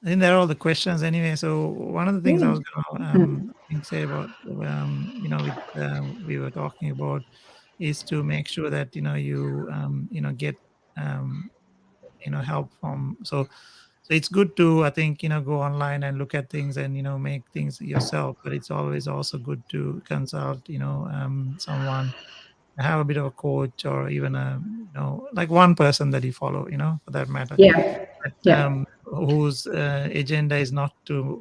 think they're all the questions anyway. So one of the things I was going to say about we were talking about is to make sure that you get help from. So it's good to, I think, go online and look at things and make things yourself, but it's always also good to consult someone, have a bit of a coach, or even like one person that you follow, for that matter, whose agenda is not to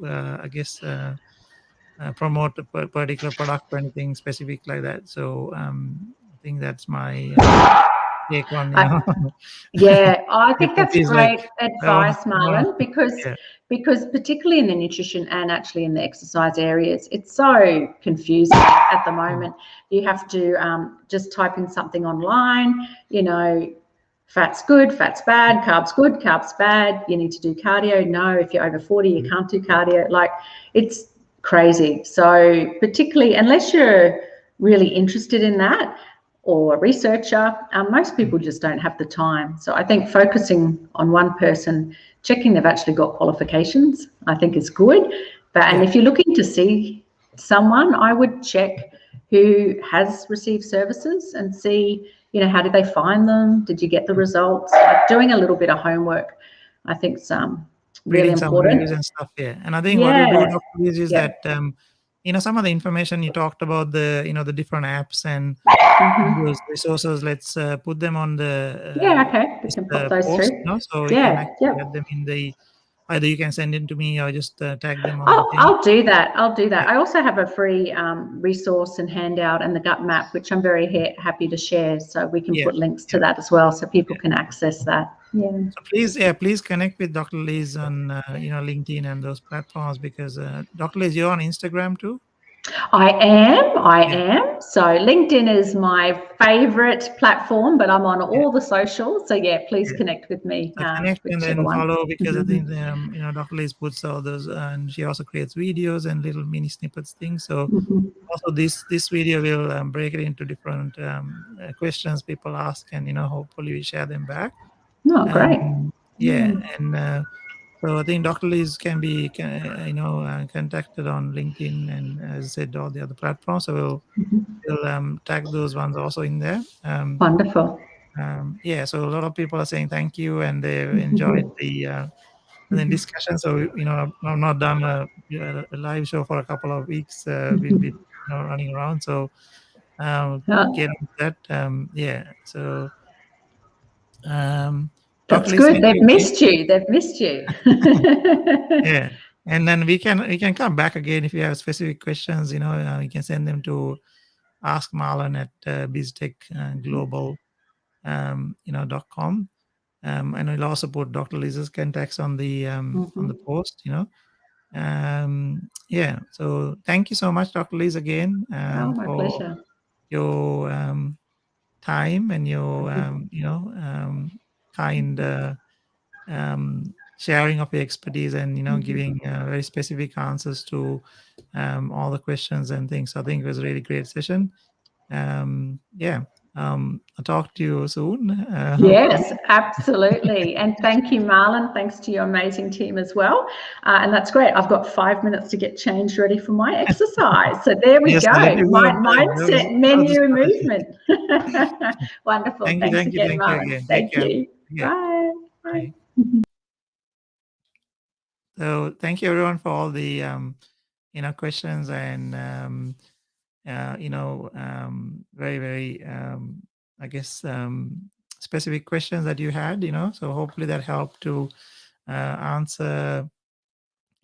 promote a particular product or anything specific like that. So I think that's my take on I think that's great advice, Marlon, because particularly in the nutrition and actually in the exercise areas, it's so confusing at the moment. You have to just type in something online, fat's good, fat's bad, carbs good, carbs bad, you need to do cardio. No, if you're over 40, you can't do cardio. Like, it's crazy. So particularly unless you're really interested in that, or a researcher, most people just don't have the time. So I think focusing on one person, checking they've actually got qualifications, I think is good. And if you're looking to see someone, I would check who has received services and see, how did they find them? Did you get the results? Like, doing a little bit of homework, I think it's really important. Reviews and stuff, and I think what we do, Dr. Liz, is that some of the information you talked about, the the different apps and those resources, let's put them on the we can pop those post, through. So you can actually get them in the, either you can send it to me or just tag them on the thing. I'll do that. I also have a free resource and handout and the gut map, which I'm very happy to share, so we can put links to that as well, so people can access that. So please connect with Dr. Liz on LinkedIn and those platforms, because Dr. Liz, you're on Instagram too? I am. So LinkedIn is my favorite platform, but I'm on all the socials. So please connect with me. So connect and then follow, because I think Dr. Liz puts all those, and she also creates videos and little mini snippets things. So also this video will break it into different questions people ask, and hopefully we share them back. Oh, great. And so I think Dr. Liz can be contacted on LinkedIn and, as I said, all the other platforms. So we'll tag those ones also in there. Wonderful. So a lot of people are saying thank you, and they've enjoyed the discussion. So I've not done a live show for a couple of weeks. We'll be running around. So get on that. So. That's good. They've missed you. Yeah. And then we can come back again if you have specific questions. You can send them to Ask Marlon at biztechglobal.com. And we'll also put Dr. Lisa's contacts on the post. Yeah. So thank you so much, Dr. Liz, again Oh, my for pleasure. your time and your kind sharing of your expertise, and giving very specific answers to all the questions and things. I think it was a really great session. Yeah. I'll talk to you soon. Yes, absolutely. And thank you, Marlon. Thanks to your amazing team as well. And that's great. I've got 5 minutes to get changed ready for my exercise. So there we Yes, go. let you go. Mindset, menu, and movement. Wonderful. Thank you, Thanks thank you, again, thank you Marlon. again. Take Thank care. you. Yeah. Bye. Bye. So thank you everyone for all the questions and very, very I guess specific questions that you had. So hopefully that helped to answer.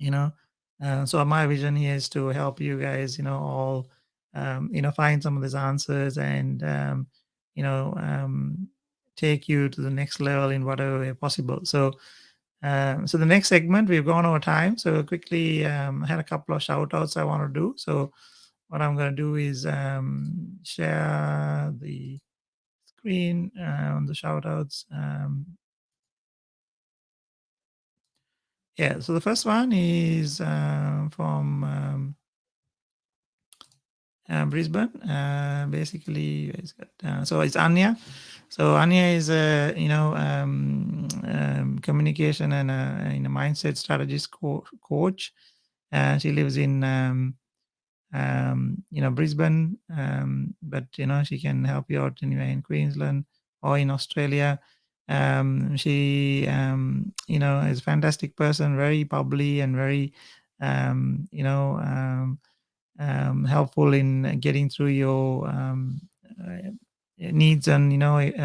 So my vision here is to help you guys, all find some of these answers, and take you to the next level in whatever way possible. So so the next segment, we've gone over time. So quickly, I had a couple of shout outs I want to do. So what I'm going to do is share the screen on the shout outs. Yeah, so the first one is from Brisbane. Basically, so it's Anya. So Anya is a communication and a mindset strategist coach. She lives in Brisbane, but she can help you out anywhere in Queensland or in Australia. She is a fantastic person, very bubbly and very helpful in getting through your needs, and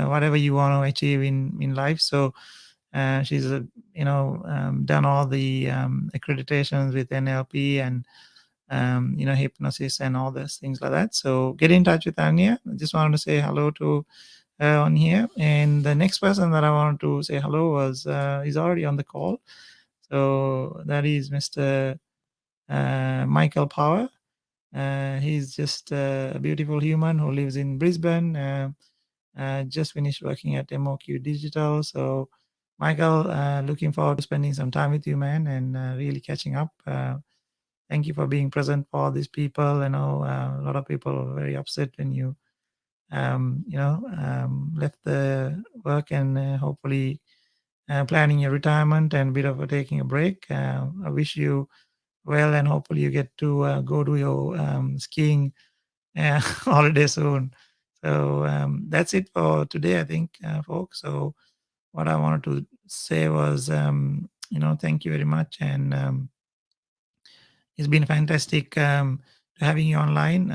whatever you want to achieve in life. So she's done all the accreditations with NLP and hypnosis and all those things like that. So get in touch with Anya. I just wanted to say hello to her on here. And the next person that I wanted to say hello was is already on the call. So that is Mr. Michael Power. He's just a beautiful human who lives in Brisbane. Just finished working at MOQ Digital. So, Michael, looking forward to spending some time with you, man, and really catching up. Thank you for being present for these people. I know a lot of people are very upset when you, left the work, and hopefully planning your retirement and a bit of taking a break. I wish you well, and hopefully you get to go to your skiing holiday soon. So that's it for today, I think, folks. So what I wanted to say was, thank you very much, and it's been fantastic having you online.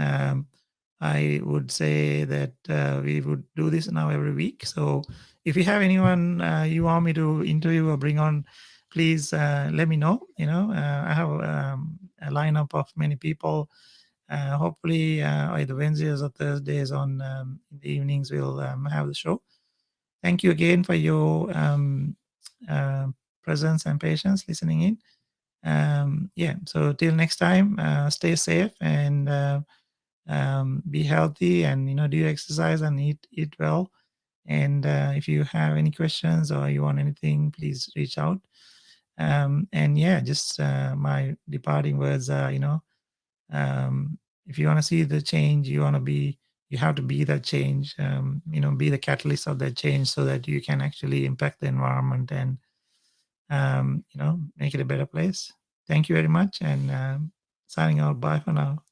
I would say that we would do this now every week. So if you have anyone you want me to interview or bring on, please let me know. I have a lineup of many people. Hopefully, either Wednesdays or Thursdays on in the evenings, we'll have the show. Thank you again for your uh, presence and patience listening in. Yeah, so till next time, stay safe and be healthy, and do exercise and eat well. And if you have any questions or you want anything, please reach out. And yeah, just my departing words are, if you want to see the change, you have to be that change. Be the catalyst of that change, so that you can actually impact the environment and make it a better place. Thank you very much, and signing out. Bye for now.